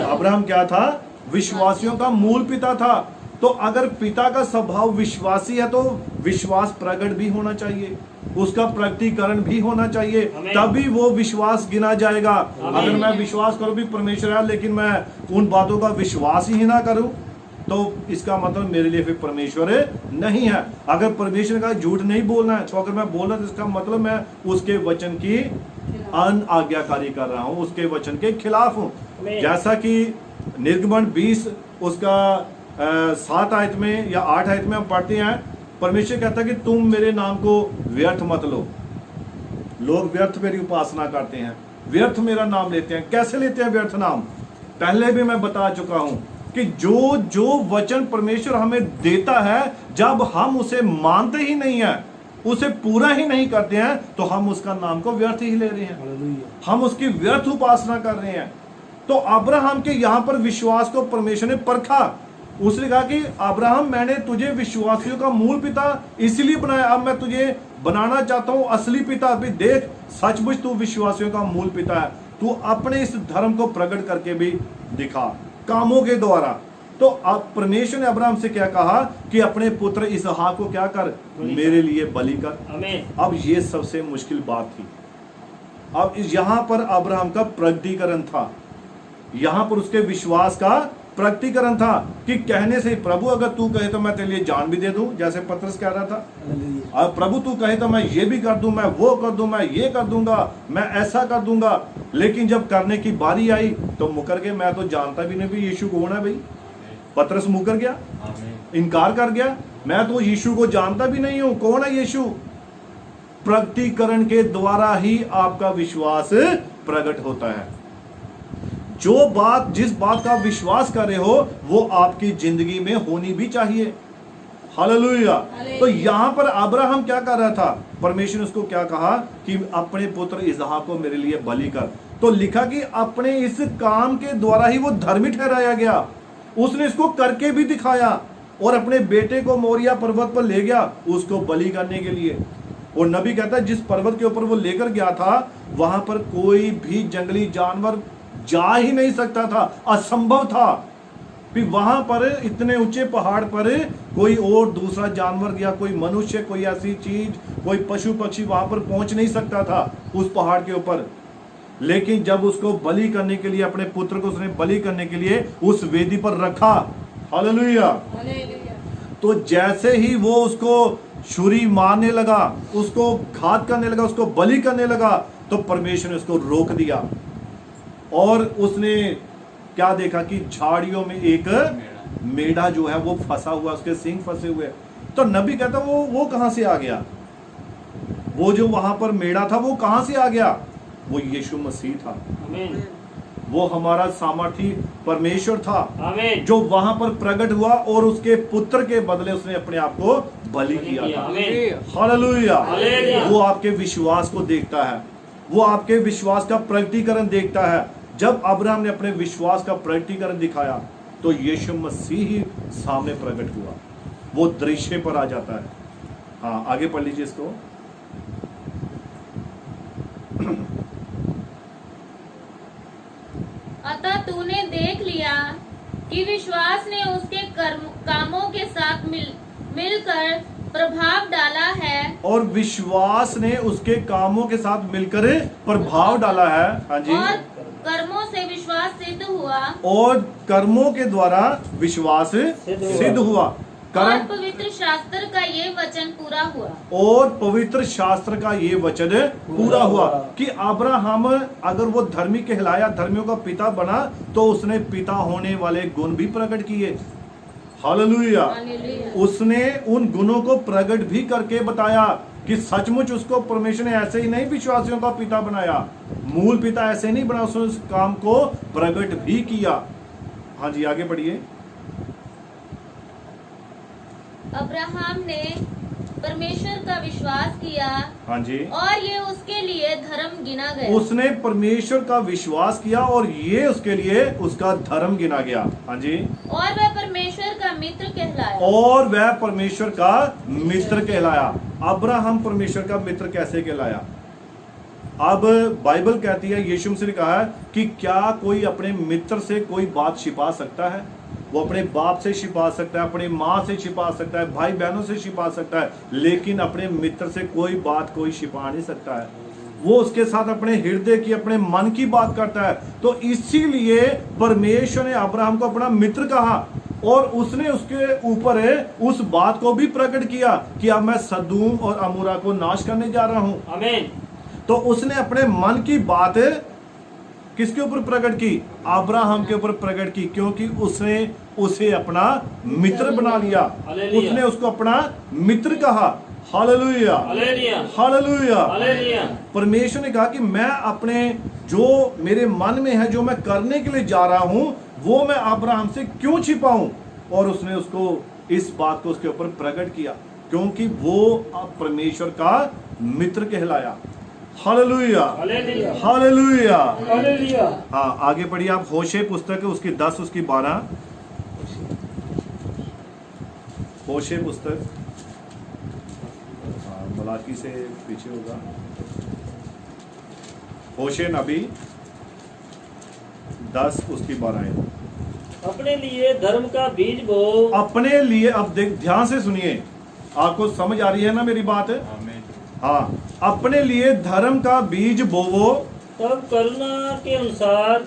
अब्राहम क्या था? विश्वासियों का मूल पिता था। तो अगर पिता का स्वभाव विश्वासी है तो विश्वास प्रकट भी होना चाहिए, उसका प्रकटीकरण भी होना चाहिए, तभी वो विश्वास गिना जाएगा। अगर मैं विश्वास करूं भी परमेश्वर है लेकिन मैं उन बातों का विश्वास ही ना करूं तो इसका मतलब मेरे लिए फिर परमेश्वर नहीं है। अगर परमेश्वर का झूठ नहीं बोलना है तो अगर मैं बोल रहा तो इसका मतलब मैं उसके वचन की अनआज्ञाकारी कर रहा हूं, उसके वचन के खिलाफ हूं। जैसा कि निर्गमन 20 उसका 7 आयत में या 8 आयत में हम पढ़ते हैं, परमेश्वर कहता है कि तुम मेरे नाम को व्यर्थ मत लो। लोग व्यर्थ मेरी उपासना करते हैं, व्यर्थ मेरा नाम लेते हैं। कैसे लेते हैं व्यर्थ नाम? पहले भी मैं बता चुका हूं कि जो वचन परमेश्वर हमें देता है, जब हम उसे मानते ही नहीं है, उसे पूरा ही नहीं करते हैं, तो हम उसका नाम को व्यर्थ ही ले रहे हैं, हम उसकी व्यर्थ उपासना कर रहे हैं। तो अब्राहम के यहां पर विश्वास को परमेश्वर ने परखा। उसने कहा कि अब्राहम, मैंने तुझे विश्वासियों का मूल पिता इसलिए बनाया, अब मैं तुझे बनाना चाहता हूं असली पिता। अभी देख, सचमुच तू विश्वासियों का मूल पिता है, तू अपने इस धर्म को प्रकट करके भी दिखा कामों के द्वारा। तो अब परमेश्वर ने अब्राहम से क्या कहा कि अपने पुत्र इसहाक को क्या कर, मेरे लिए बलि कर। अब ये सबसे मुश्किल बात थी। अब यहां पर अब्राहम का प्रकटीकरण था, यहां पर उसके विश्वास का प्रकटीकरण था कि कहने से, प्रभु अगर तू कहे तो मैं तेरे लिए जान भी दे दूं, जैसे पतरस कह रहा था। और प्रभु तू कहे तो मैं ये भी कर दूं, मैं वो कर दूं, मैं ये कर दूंगा, मैं ऐसा कर दूंगा। लेकिन जब करने की बारी आई तो मुकर के, मैं तो जानता भी नहीं भी यीशु कौन है। भाई पतरस मुकर गया, इनकार कर गया, मैं तो यीशु को जानता भी नहीं हूं, कौन है यीशु। प्रकटीकरण के द्वारा ही आपका विश्वास प्रकट होता है। जिस बात का विश्वास कर रहे हो वो आपकी जिंदगी में होनी भी चाहिए। हालेलुया। तो यहां पर अब्राहम क्या कर रहा था? परमेश्वर ने उसको क्या कहा कि अपने पुत्र इसहाक को मेरे लिए बलि कर। तो लिखा कि अपने इस काम के द्वारा ही वो धर्मी ठहराया गया। उसने इसको करके भी दिखाया और अपने बेटे को मोरिया पर्वत पर ले गया उसको बलि करने के लिए। और नबी कहता है जिस पर्वत के ऊपर वो लेकर गया था वहां पर कोई भी जंगली जानवर जा ही नहीं सकता था, असंभव था। फिर वहां पर इतने ऊंचे पहाड़ पर कोई और दूसरा जानवर या कोई मनुष्य, कोई ऐसी चीज, कोई पशु पक्षी वहां पर पहुंच नहीं सकता था उस पहाड़ के ऊपर। लेकिन जब उसको बलि करने के लिए, अपने पुत्र को उसने बलि करने के लिए उस वेदी पर रखा, हालेलुया। तो जैसे ही वो उसको छुरी मारने लगा, उसको घात करने लगा, उसको बलि करने लगा, तो परमेश्वर ने उसको रोक दिया। और उसने क्या देखा कि झाड़ियों में एक मेढ़ा जो है वो फंसा हुआ, उसके सींग फंसे हुए। तो नबी कहता वो कहां से आ गया? वो जो वहां पर मेढ़ा था वो कहां से आ गया? वो यीशु मसीह था। आमीन। वो हमारा सामर्थी परमेश्वर था आमीन। जो वहां पर प्रकट हुआ और उसके पुत्र के बदले उसने अपने आप को बलि किया था। आमीन। हालेलुया। हालेलुया। वो आपके विश्वास को देखता है, वो आपके विश्वास का प्रकटीकरण देखता है। जब अब्राहम ने अपने विश्वास का प्रकटीकरण दिखाया तो यीशु मसीह ही सामने प्रकट हुआ, वो दृश्य पर आ जाता है। हाँ, आगे पढ़ लीजिए इसको। अतः तूने देख लिया कि विश्वास ने उसके कामों के साथ मिलकर प्रभाव डाला है, और विश्वास ने उसके कामों के साथ मिलकर प्रभाव डाला है। हाँ जी। और कर्मों से विश्वास सिद्ध हुआ, और कर्मों के द्वारा विश्वास सिद्ध हुआ। और कर्म पवित्र शास्त्र का ये वचन पूरा हुआ। और पवित्र शास्त्र का ये वचन पूरा हुआ कि अब्राहम अगर वो धर्मी कहलाया, धर्मियों का पिता बना, तो उसने पिता होने वाले गुण भी प्रकट किए। हालेलुया। हालेलुया। उसने उन गुणों को प्रकट भी करके बताया कि सचमुच उसको परमेश्वर ने ऐसे ही नहीं विश्वासियों का पिता बनाया, मूल पिता ऐसे नहीं बना, उसने उस काम को प्रकट भी किया। हाँ जी, आगे बढ़िए। अब्राहम ने परमेश्वर का विश्वास किया, हाँ जी। और ये उसके लिए धर्म गिना गया। उसने परमेश्वर का विश्वास किया और ये उसके लिए उसका धर्म गिना गया। हाँ जी। और वह परमेश्वर का मित्र कहलाया। और वह परमेश्वर का मित्र कहलाया। अब्राहम परमेश्वर का मित्र कैसे कहलाया? अब बाइबल कहती है, यीशु मसीह ने कहा है कि क्या कोई अपने मित्र से कोई बात छिपा सकता है? वो अपने बाप से छिपा सकता है, अपनी माँ से छिपा सकता है, भाई बहनों से छिपा सकता है, लेकिन अपने मित्र से कोई बात कोई छिपा नहीं सकता है। वो उसके साथ अपने हृदय की, अपने मन की बात करता है। तो इसीलिए परमेश्वर ने अब्राहम को अपना मित्र कहा और उसने उसके ऊपर उस बात को भी प्रकट किया कि अब मैं सदूम और अमूरा को नाश करने जा रहा हूं। आमीन। तो उसने अपने मन की बात किसके ऊपर प्रकट की? अब्राहम के ऊपर प्रकट की, क्योंकि उसने उसे अपना मित्र बना लिया। हालेलुया। उसने उसको अपना मित्र कहा। हालेलुया। हालेलुया। हालेलुया। हालेलुया। परमेश्वर ने कहा कि मैं अपने जो मेरे मन में है, जो मैं करने के लिए जा रहा हूं, वो मैं अब्राहम से क्यों छिपाऊं? और उसने उसको इस बात को उसके ऊपर प्रकट किया, क्योंकि वो परमेश्वर का मित्र कहलाया। हालेलुया। हालेलुया। हालेलुया। हालेलुया। हाँ, आगे बढ़िए आप। होशे पुस्तक है, उसकी 10 उसकी 12। होशे पुस्तक, मलाकी से पीछे होगा। होशे नबी 10 उसकी 12 है। अपने लिए धर्म का बीज बो। अपने लिए, अब देख ध्यान से सुनिए, आपको समझ आ रही है ना मेरी बात? हाँ, अपने लिए धर्म का बीज बोवो, तब करुणा के अनुसार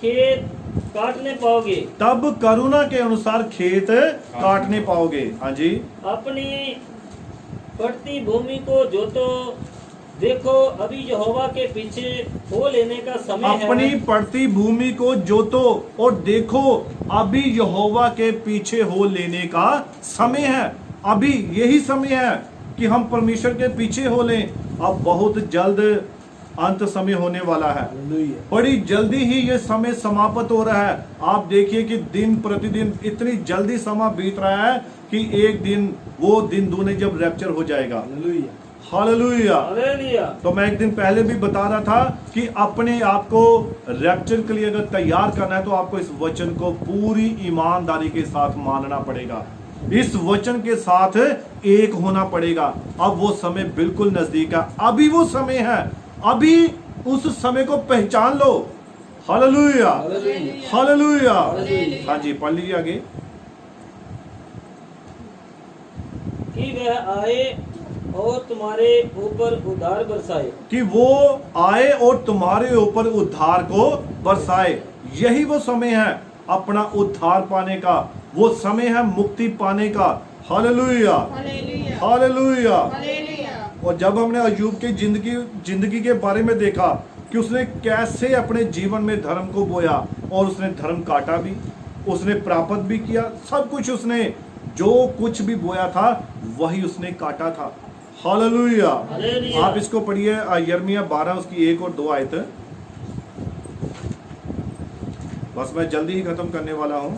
खेत काटने पाओगे। तब करुणा के अनुसार खेत काटने पाओगे। हाँ जी। अपनी पड़ती भूमि को जोतो, देखो अभी यहोवा के पीछे हो लेने का समय है। अपनी पड़ती भूमि को जोतो और देखो अभी यहोवा के पीछे हो लेने का समय है। अभी यही समय है कि हम परमेश्वर के पीछे हो लें। अब बहुत जल्द अंत समय होने वाला है, बड़ी जल्दी ही ये समय समाप्त हो रहा है। आप देखिए कि दिन प्रतिदिन इतनी जल्दी समय बीत रहा है कि एक दिन वो दिन दूने जब रैप्चर हो जाएगा। हालेलुया। हालेलुया। तो मैं एक दिन पहले भी बता रहा था कि अपने आप को रैप्चर के लिए अगर तैयार करना है तो आपको इस वचन को पूरी ईमानदारी के साथ मानना पड़ेगा, इस वचन के साथ एक होना पड़ेगा। अब वो समय बिल्कुल नजदीक है, अभी वो समय है, अभी उस समय को पहचान लो। हालेलुया। हालेलुया। हाँ जी, पढ़ लीजिए आगे। कि वह आए और तुम्हारे ऊपर उद्धार बरसाए। कि वो आए और तुम्हारे ऊपर उद्धार को बरसाए। यही वो समय है अपना उद्धार पाने का, वो समय है मुक्ति पाने का। Hallelujah, hallelujah. और जब हमने अय्यूब की जिंदगी के बारे में देखा कि उसने कैसे अपने जीवन में धर्म को बोया और उसने धर्म काटा भी, उसने प्राप्त भी किया, सब कुछ उसने जो कुछ भी बोया था वही उसने काटा था। हालेलुया। आप इसको पढ़िए, यिर्मयाह 12 उसकी 1 और 2 आयत। बस मैं जल्दी ही खत्म करने वाला हूं।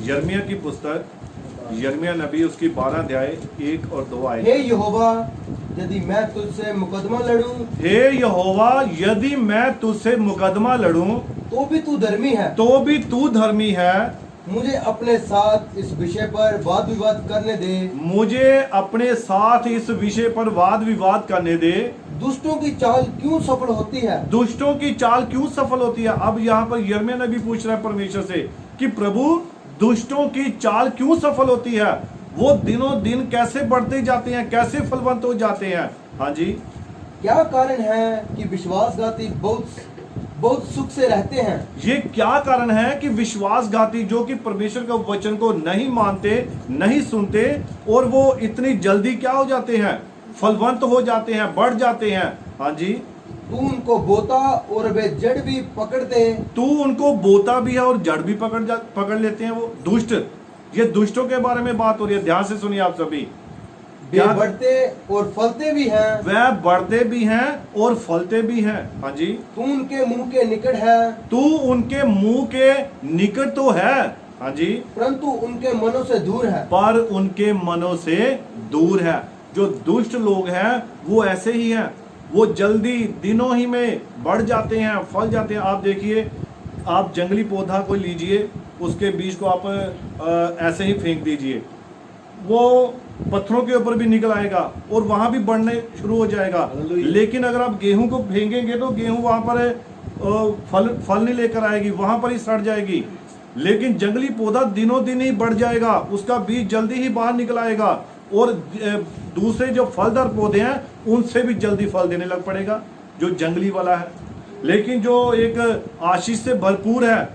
यिर्मयाह की पुस्तक, यिर्मयाह नबी उसकी 12 अध्याय 1 और 2 आयत। हे यहोवा, यदि मैं तुझसे मुकदमा लड़ूं, हे यहोवा, यदि मैं तुझसे मुकदमा लड़ूं तो भी तू धर्मी है। तो भी तू धर्मी है। मुझे अपने साथ इस विषय पर वाद विवाद करने दे। मुझे अपने साथ इस विषय पर वाद विवाद करने दे। दुष्टों की चाल क्यों सफल होती है? दुष्टों की चाल क्यों सफल होती है? अब यहाँ पर यिर्मयाह नबी पूछ रहा है परमेश्वर से कि प्रभु, दुष्टों की चाल क्यों सफल होती है? वो दिनों दिन कैसे बढ़ते जाते हैं, कैसे फलवंत हो जाते हैं? हाँ जी। क्या कारण है कि विश्वासघाती बहुत सुख से रहते हैं? ये क्या कारण है कि विश्वासघाती जो कि परमेश्वर के वचन को नहीं मानते, नहीं सुनते, और वो इतनी जल्दी क्या हो जाते हैं? फलवंत हो जाते हैं, बढ़ जाते हैं। हाँ जी। तू उनको बोता और वे जड़ भी पकड़ते। तू उनको बोता भी है और जड़ भी पकड़ लेते हैं वो दुष्ट। ये दुष्टों के बारे में बात हो रही है, ध्यान से सुनिए आप सभी। वे बढ़ते और फलते भी हैं। वह बढ़ते भी हैं और फलते भी हैं। हाँ जी। तू उनके मुंह के निकट है। तू उनके मुंह के निकट तो है। हाँ जी। परंतु उनके मनों से दूर है। पर उनके मनों से दूर है। जो दुष्ट लोग हैं वो ऐसे ही हैं, वो जल्दी दिनों ही में बढ़ जाते हैं, फल जाते हैं। आप देखिए, आप जंगली पौधा को लीजिए, उसके बीज को आप ऐसे ही फेंक दीजिए, वो पत्थरों के ऊपर भी निकल आएगा और वहां भी बढ़ने शुरू हो जाएगा। लेकिन अगर आप गेहूं को फेंकेंगे तो गेहूं वहां पर फल नहीं लेकर आएगी, वहां पर ही सड़ जाएगी। लेकिन जंगली पौधा दिनों दिन ही बढ़ जाएगा, उसका बीज जल्दी ही बाहर निकल आएगा और दूसरे जो फलदार पौधे हैं उनसे भी जल्दी फल देने लग पड़ेगा, जो जंगली वाला है। लेकिन जो एक आशीष से भरपूर है,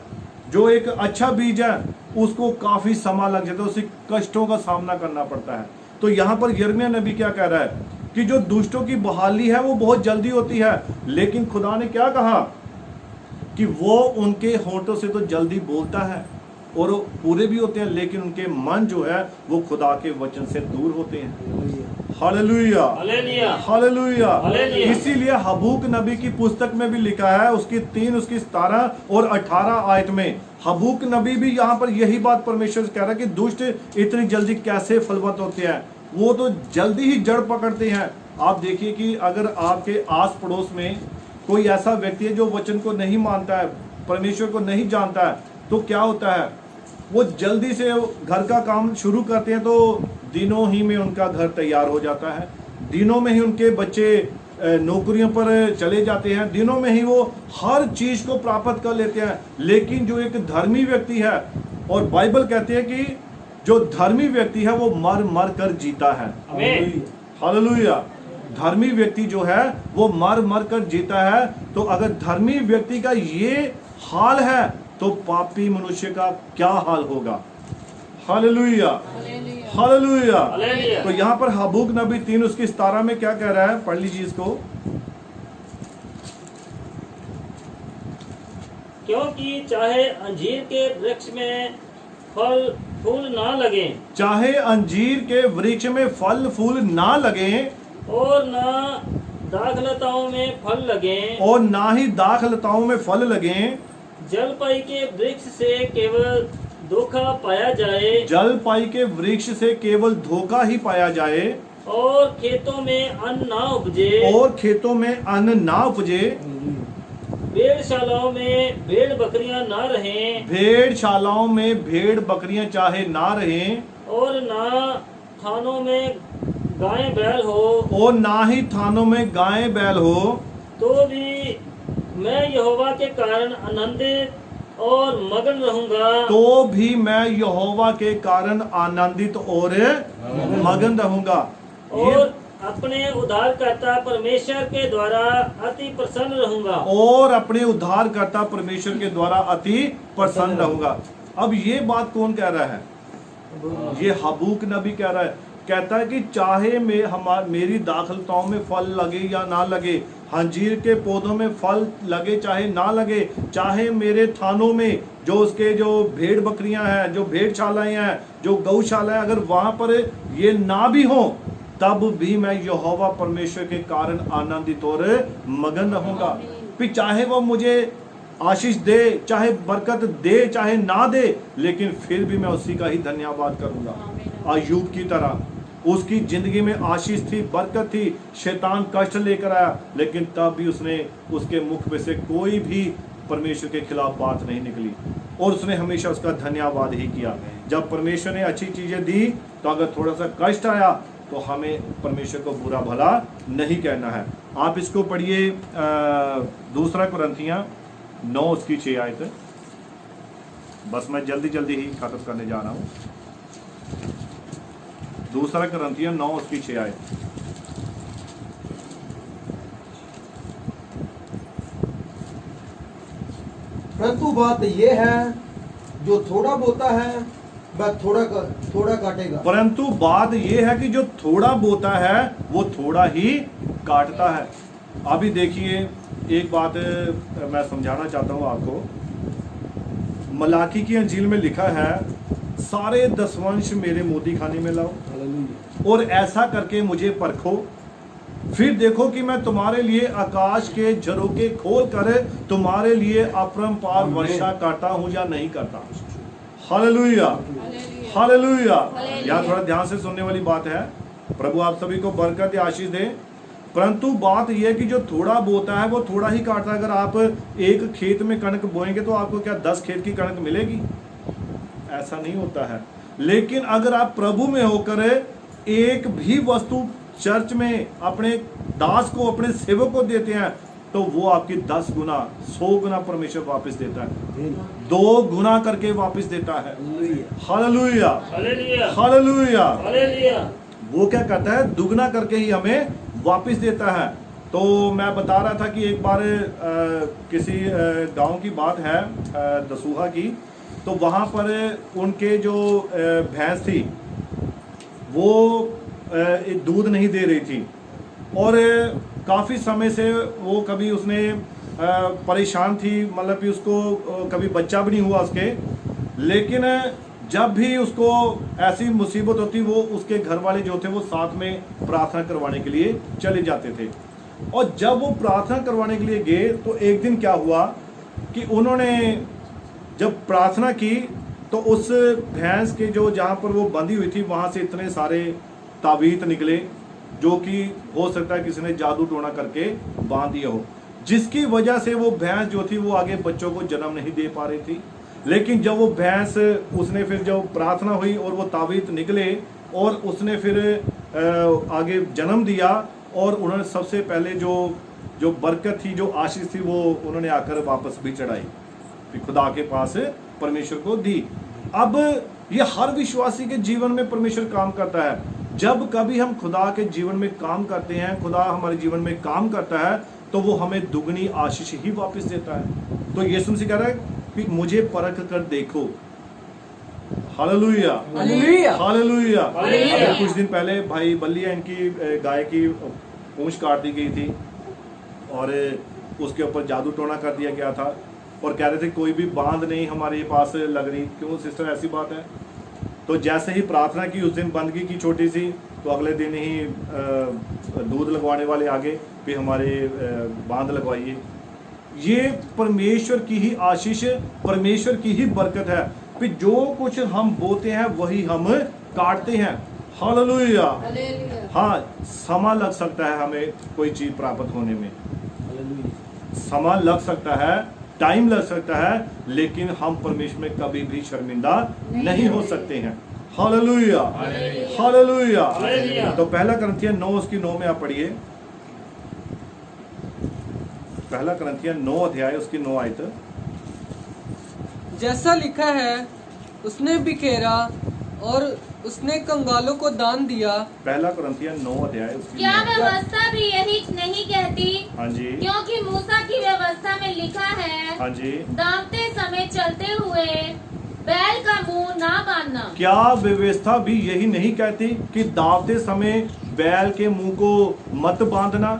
जो एक अच्छा बीज है, उसको काफी समय लग जाता है, उसे कष्टों का सामना करना पड़ता है। तो यहाँ पर यिर्मयाह नबी क्या कह रहा है कि जो दुष्टों की बहाली है वो बहुत जल्दी होती है, लेकिन खुदा ने क्या कहा कि वो उनके होठों से तो जल्दी बोलता है और पूरे भी होते हैं, लेकिन उनके मन जो है वो खुदा के वचन से दूर होते हैं। Hallelujah, hallelujah. इसीलिए हबूक नबी की पुस्तक में भी लिखा है, उसकी 3 उसकी 17 और 18 आयत में हबूक नबी भी यहाँ पर यही बात परमेश्वर से कह रहा है कि दुष्ट इतनी जल्दी कैसे फलवंत होते हैं, वो तो जल्दी ही जड़ पकड़ते हैं। आप देखिए कि अगर आपके आस पड़ोस में कोई ऐसा व्यक्ति है जो वचन को नहीं मानता है, परमेश्वर को नहीं जानता है, तो क्या होता है, वो जल्दी से घर का काम शुरू करते हैं तो दिनों ही में उनका घर तैयार हो जाता है, दिनों में ही उनके बच्चे नौकरियों पर चले जाते हैं, दिनों में ही वो हर चीज को प्राप्त कर लेते हैं। लेकिन जो एक धर्मी व्यक्ति है, और बाइबल कहती है कि जो धर्मी व्यक्ति है वो मर मर कर जीता है। हालेलुया। धर्मी व्यक्ति जो है वो मर मर कर जीता है। तो अगर धर्मी व्यक्ति का ये हाल है तो पापी मनुष्य का क्या हाल होगा? Hallelujah, hallelujah. तो यहाँ पर हबूक नबी 3 उसकी 17 में क्या कह रहा है, पढ़ लीजिए इसको। क्योंकि चाहे अंजीर के वृक्ष में फल फूल ना लगे, चाहे अंजीर के वृक्ष में फल फूल ना लगे, और ना दाखलताओं में फल लगे, और ना ही दाखलताओं में फल लगे, जलपाई के वृक्ष से केवल धोखा पाया जाए, जलपाई के वृक्ष से केवल धोखा ही पाया जाए, और खेतों में अन्न ना उपजे, और खेतों में अन्न ना उपजे, भेड़शालाओं में भेड़ बकरियां ना रहें, भेड़शालाओं में भेड़ बकरियां चाहे ना रहें, और ना थानों में गाय बैल हो, और ना ही थानों में गाय बैल हो, तो भी मैं यहोवा के कारण आनंदित और मगन रहूंगा, तो भी मैं यहोवा के कारण आनंदित और मगन रहूंगा। अपने उद्धारकर्ता परमेश्वर के द्वारा अति प्रसन्न रहूंगा। और अपने उद्धारकर्ता परमेश्वर के द्वारा अति प्रसन्न रहूंगा। अब ये बात कौन कह रहा है? ये हबूक नबी कह रहा है। कहता है कि चाहे मेरी दाखलताओं में फल लगे या ना लगे, अंजीर के पौधों में फल लगे चाहे ना लगे, चाहे मेरे थानों में जो उसके जो भेड़ बकरियां हैं, जो भेड़शालाएं हैं, जो गौशाला है, अगर वहां पर ये ना भी हो, तब भी मैं यहोवा परमेश्वर के कारण आनंदित और मगन रहूंगा। फिर चाहे वो मुझे आशीष दे, चाहे बरकत दे, चाहे ना दे, लेकिन फिर भी मैं उसी का ही धन्यवाद करूंगा। अय्यूब की तरह उसकी जिंदगी में आशीष थी, बरकत थी, शैतान कष्ट लेकर आया, लेकिन तब भी उसके मुख में से कोई भी परमेश्वर के खिलाफ बात नहीं निकली और उसने हमेशा उसका धन्यवाद ही किया। जब परमेश्वर ने अच्छी चीजें दी तो अगर थोड़ा सा कष्ट आया तो हमें परमेश्वर को बुरा भला नहीं कहना है। आप इसको पढ़िए, 2 कुरिन्थियों 9 उसकी 6 आयत। बस मैं जल्दी जल्दी ही खत्म करने जा रहा हूँ। 2 कुरिन्थियों 9 उसकी 6 आयत। परंतु बात यह है, जो थोड़ा बोता है वह थोड़ा काटेगा। परंतु बात यह है कि जो थोड़ा बोता है वो थोड़ा ही काटता है। अभी देखिए, एक बात मैं समझाना चाहता हूँ आपको। मलाकी की अंजील में लिखा है, सारे दसवंश मेरे मोदी खाने में लाओ और ऐसा करके मुझे परखो, फिर देखो कि मैं तुम्हारे लिए आकाश के झरोखे खोल कर तुम्हारे लिए अपरंपार वर्षा करता हूं या नहीं करता। Hallelujah, hallelujah. यहाँ थोड़ा ध्यान से सुनने वाली बात है। प्रभु आप सभी को बरकत या आशीष दे। परंतु बात यह है कि जो थोड़ा बोता है वो थोड़ा ही काटता है। अगर आप एक खेत में कणक बोएंगे तो आपको क्या 10 खेत की कणक मिलेगी? ऐसा नहीं होता है। लेकिन अगर आप प्रभु में होकर एक भी वस्तु चर्च में अपने दास को, अपने सेवक को देते हैं, तो वो आपकी 10 गुना 100 गुना परमेश्वर वापस देता है, 2 गुना करके वापस देता है। Hallelujah, hallelujah, hallelujah. हालेलुया। वो क्या करता है? दुगना करके ही हमें वापस देता है। तो मैं बता रहा था कि एक बार किसी गांव की बात है, दसूहा की। तो वहां पर उनके जो भैंस थी वो दूध नहीं दे रही थी और काफ़ी समय से वो कभी उसने परेशान थी, मतलब कि उसको कभी बच्चा भी नहीं हुआ उसके। लेकिन जब भी उसको ऐसी मुसीबत होती, वो उसके घर वाले जो थे वो साथ में प्रार्थना करवाने के लिए चले जाते थे। और जब वो प्रार्थना करवाने के लिए गए तो एक दिन क्या हुआ कि उन्होंने जब प्रार्थना की तो उस भैंस के जो जहाँ पर वो बंधी हुई थी वहाँ से इतने सारे तावीत निकले, जो कि हो सकता है किसी ने जादू टोना करके बांध दिया हो, जिसकी वजह से वो भैंस जो थी वो आगे बच्चों को जन्म नहीं दे पा रही थी। लेकिन जब वो भैंस, उसने फिर जब प्रार्थना हुई और वो तावीत निकले और उसने फिर आगे जन्म दिया और उन्होंने सबसे पहले जो बरकत थी, जो आशीष थी, वो उन्होंने आकर वापस भी चढ़ाई, फिर खुदा के पास परमेश्वर को दी। अब ये हर विश्वासी के जीवन में परमेश्वर काम करता है। जब कभी हम खुदा के जीवन में काम करते हैं, खुदा हमारे जीवन में काम करता है, तो वो हमें दुगनी आशीष ही वापस देता है। तो यीशु मसीह कह रहा है कि मुझे परख कर देखो। Hallelujah, hallelujah, hallelujah. हालेलुया। अभी कुछ दिन पहले भाई बल्लिया, इनकी गाय की पूंछ काट दी गई थी और उसके ऊपर जादू टोना कर दिया गया था और कह रहे थे कोई भी बांध नहीं हमारे पास लग रही। क्यों सिस्टर, ऐसी बात है? तो जैसे ही प्रार्थना की, उस दिन बंदगी की छोटी सी, तो अगले दिन ही दूध लगवाने वाले आगे फिर हमारे बांध लगवाइए। ये परमेश्वर की ही आशीष, परमेश्वर की ही बरकत है। फिर जो कुछ हम बोते हैं वही हम काटते हैं। हालेलुया। हाँ, समय लग सकता है हमें कोई चीज प्राप्त होने में, समय लग सकता है, टाइम लग सकता है, लेकिन हम परमेश्वर में कभी भी शर्मिंदा नहीं हो सकते हैं। Hallelujah, hallelujah. तो 1 कुरिन्थियों 9 उसकी 9 में आप पढ़िए। 1 कुरिन्थियों 9 अध्याय उसकी 9 आयत। जैसा लिखा है, उसने बिखेरा और उसने कंगालों को दान दिया। पहला कुरिन्थियन 9 अध्याय उसकी क्या व्यवस्था भी यही नहीं कहती? हाँ जी, क्योंकि मूसा की व्यवस्था में लिखा है, हाँ जी। दावते समय चलते हुए बैल का मुंह ना बांधना। क्या व्यवस्था भी यही नहीं कहती कि दावते समय बैल के मुंह को मत बांधना?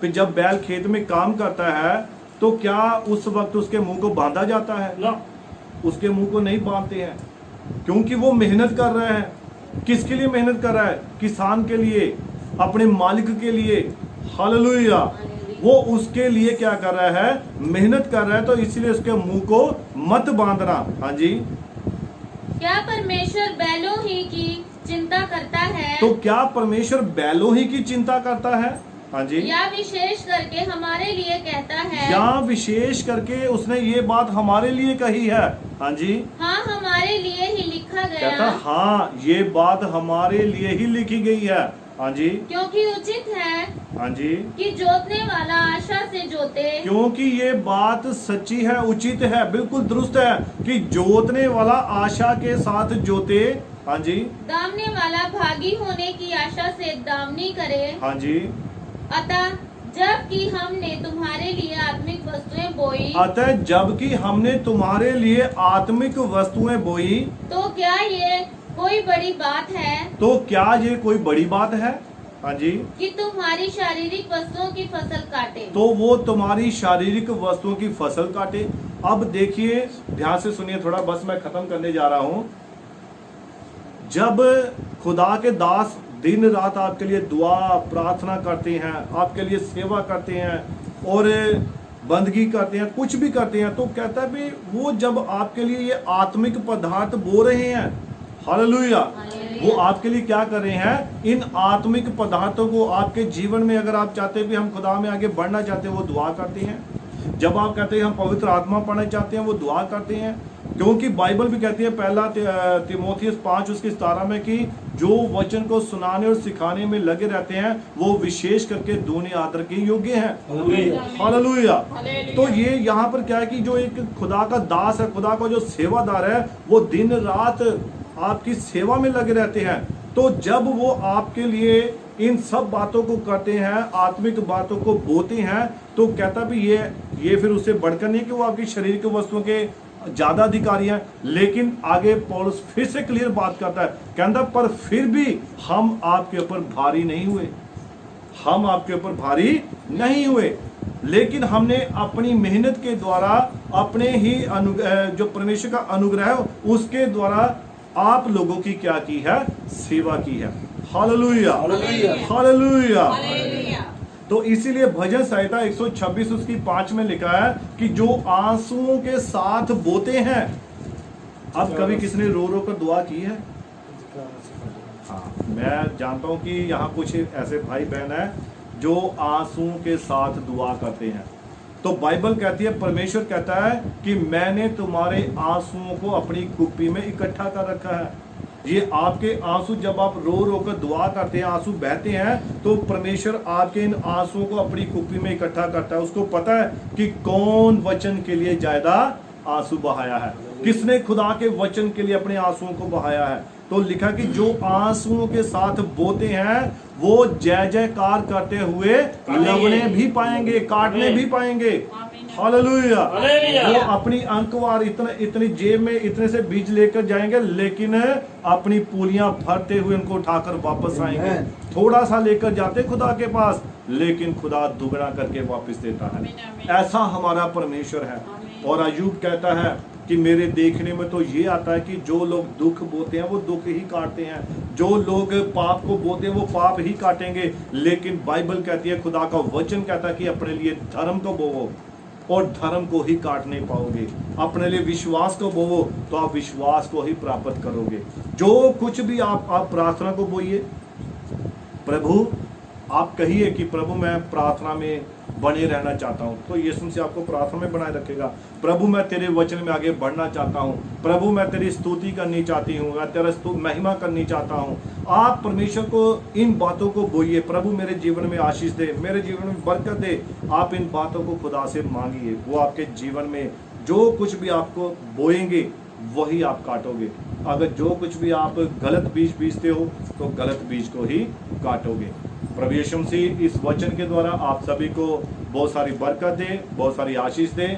कि जब बैल खेत में काम करता है तो क्या उस वक्त उसके मुंह को बांधा जाता है? ना, उसके मुंह को नहीं बांधते हैं, क्योंकि वो मेहनत कर रहे हैं। किसके लिए मेहनत कर रहा है? किसान के लिए, अपने मालिक के लिए। हालेलुया। वो उसके लिए क्या कर रहा है? मेहनत कर रहा है, तो इसलिए उसके मुंह को मत बांधना। हाँ जी। क्या परमेश्वर बैलों ही की चिंता करता है? तो क्या परमेश्वर बैलों ही की चिंता करता है? हाँ जी। या विशेष करके हमारे लिए कहता है? या विशेष करके उसने ये बात हमारे लिए कही है? हाँ जी। हाँ, हमारे लिए ही लिखा कहता गया, हाँ, ये बात हमारे लिए ही लिखी गई है। हाँ जी, क्योंकि उचित है हाँ जी। कि जोतने वाला आशा से जोते। क्योंकि ये बात सच्ची है, उचित है, बिल्कुल दुरुस्त है कि जोतने वाला आशा के साथ जोते। हाँ जी, दामने वाला भागी होने की आशा से दामनी करे। हाँ जी। अतः जबकि हमने तुम्हारे लिए आत्मिक वस्तुएं बोई, अतः जबकि हमने तुम्हारे लिए आत्मिक वस्तुएं बोई, तो क्या ये कोई बड़ी बात है तो क्या ये कोई बड़ी बात है? हाँ जी। कि तुम्हारी शारीरिक वस्तुओं की फसल काटे? तो वो तुम्हारी शारीरिक वस्तुओं की फसल काटे। अब देखिए, ध्यान से सुनिए थोड़ा, बस मैं खत्म करने जा रहा हूं। जब खुदा के दास दिन रात आपके लिए दुआ प्रार्थना करते हैं, आपके लिए सेवा करते हैं और बंदगी करते हैं, कुछ भी करते हैं, तो कहता है भी वो जब आपके लिए ये आत्मिक पदार्थ बो रहे हैं, हालेलुया, वो आपके लिए क्या कर रहे हैं? इन आत्मिक पदार्थों को आपके जीवन में, अगर आप चाहते हैं भी हम खुदा में आगे बढ़ना चाहते हैं, वो दुआ करते हैं। जब आप कहते हैं हम पवित्र आत्मा पढ़ना चाहते हैं, वो दुआ करते हैं। क्योंकि बाइबल भी कहती है, पहला तीमुथियुस 5 उसके 17 में, कि जो वचन को सुनाने और सिखाने में लगे रहते हैं वो विशेष करके दूनी आदर के योग्य हैं। हालेलुया। तो ये यहाँ पर क्या है कि जो एक खुदा का दास है, खुदा का जो सेवादार है, वो दिन रात आपकी सेवा में लगे रहते हैं। तो जब वो आपके लिए इन सब बातों को करते हैं, आत्मिक बातों को बोते हैं, तो कहता भी ये फिर उससे बढ़कर नहीं कि वो आपकी शरीर की वस्तुओं के ज्यादा अधिकारी हैं। लेकिन आगे पौलुस फिर से क्लियर बात करता है, कहता पर फिर भी हम आपके ऊपर भारी नहीं हुए, हम आपके ऊपर भारी नहीं हुए, लेकिन हमने अपनी मेहनत के द्वारा, अपने ही जो परमेश्वर का अनुग्रह है उसके द्वारा आप लोगों की क्या की है? सेवा की है। Hallelujah, hallelujah. तो इसीलिए भजन संहिता 126 उसकी 5 में लिखा है कि जो आंसुओं के साथ बोते हैं। अब कभी किसने रो रो कर दुआ की है? हाँ, मैं जानता हूं कि यहाँ कुछ ऐसे भाई बहन हैं जो आंसुओं के साथ दुआ करते हैं। तो बाइबल कहती है, परमेश्वर कहता है कि मैंने तुम्हारे आंसुओं को अपनी कुप्पी में इकट्ठा कर रखा है। ये आपके आंसू, जब आप रो रो कर दुआ करते हैं, आंसू बहते हैं, तो परमेश्वर आपके इन आंसुओं को अपनी कुप्पी में इकट्ठा करता है। उसको पता है कि कौन वचन के लिए ज्यादा आंसू बहाया है, किसने खुदा के वचन के लिए अपने आंसुओं को बहाया है। तो लिखा कि जो आंसुओं के साथ बोते हैं वो जय जयकार करते हुए लवने भी पाएंगे, काटने भी पाएंगे। हालेलुया। वो अपनी अंकवार इतनी जेब में इतने से बीज लेकर जाएंगे, लेकिन अपनी पूलियां भरते हुए उनको उठाकर वापस आएंगे। थोड़ा सा लेकर जाते खुदा के पास, लेकिन खुदा दुगना करके वापस देता है। ऐसा हमारा परमेश्वर है। और अय्यूब कहता है कि मेरे देखने में तो ये आता है कि जो लोग दुख बोते हैं वो दुख ही काटते हैं, जो लोग पाप को बोते हैं वो पाप ही काटेंगे। लेकिन बाइबल कहती है, खुदा का वचन कहता है कि अपने लिए धर्म को बोवो और धर्म को ही काट नहीं पाओगे। अपने लिए विश्वास को बोवो तो आप विश्वास को ही प्राप्त करोगे। जो कुछ भी आप प्रार्थना को बोइए। प्रभु, आप कहिए कि प्रभु मैं प्रार्थना में बने रहना चाहता हूँ, तो यीशु से आपको प्रार्थना में बनाए रखेगा। प्रभु मैं तेरे वचन में आगे बढ़ना चाहता हूँ, प्रभु मैं तेरी स्तुति करनी चाहती हूँ, मैं तेरा महिमा करनी चाहता हूँ। आप परमेश्वर को इन बातों को बोलिए, प्रभु मेरे जीवन में आशीष दे, मेरे जीवन में बरकत दे। आप इन बातों को खुदा से मांगिए, वो आपके जीवन में जो कुछ भी आपको बोएंगे वही आप काटोगे। अगर जो कुछ भी आप गलत बीज बीजते हो तो गलत बीज को ही काटोगे। प्रभु यीशु मसीह इस वचन के द्वारा आप सभी को बहुत सारी बरकत दे, बहुत सारी आशीष दे।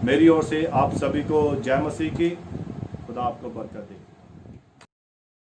मेरी ओर से आप सभी को जय मसीह की। खुदा आपको बरकत दे।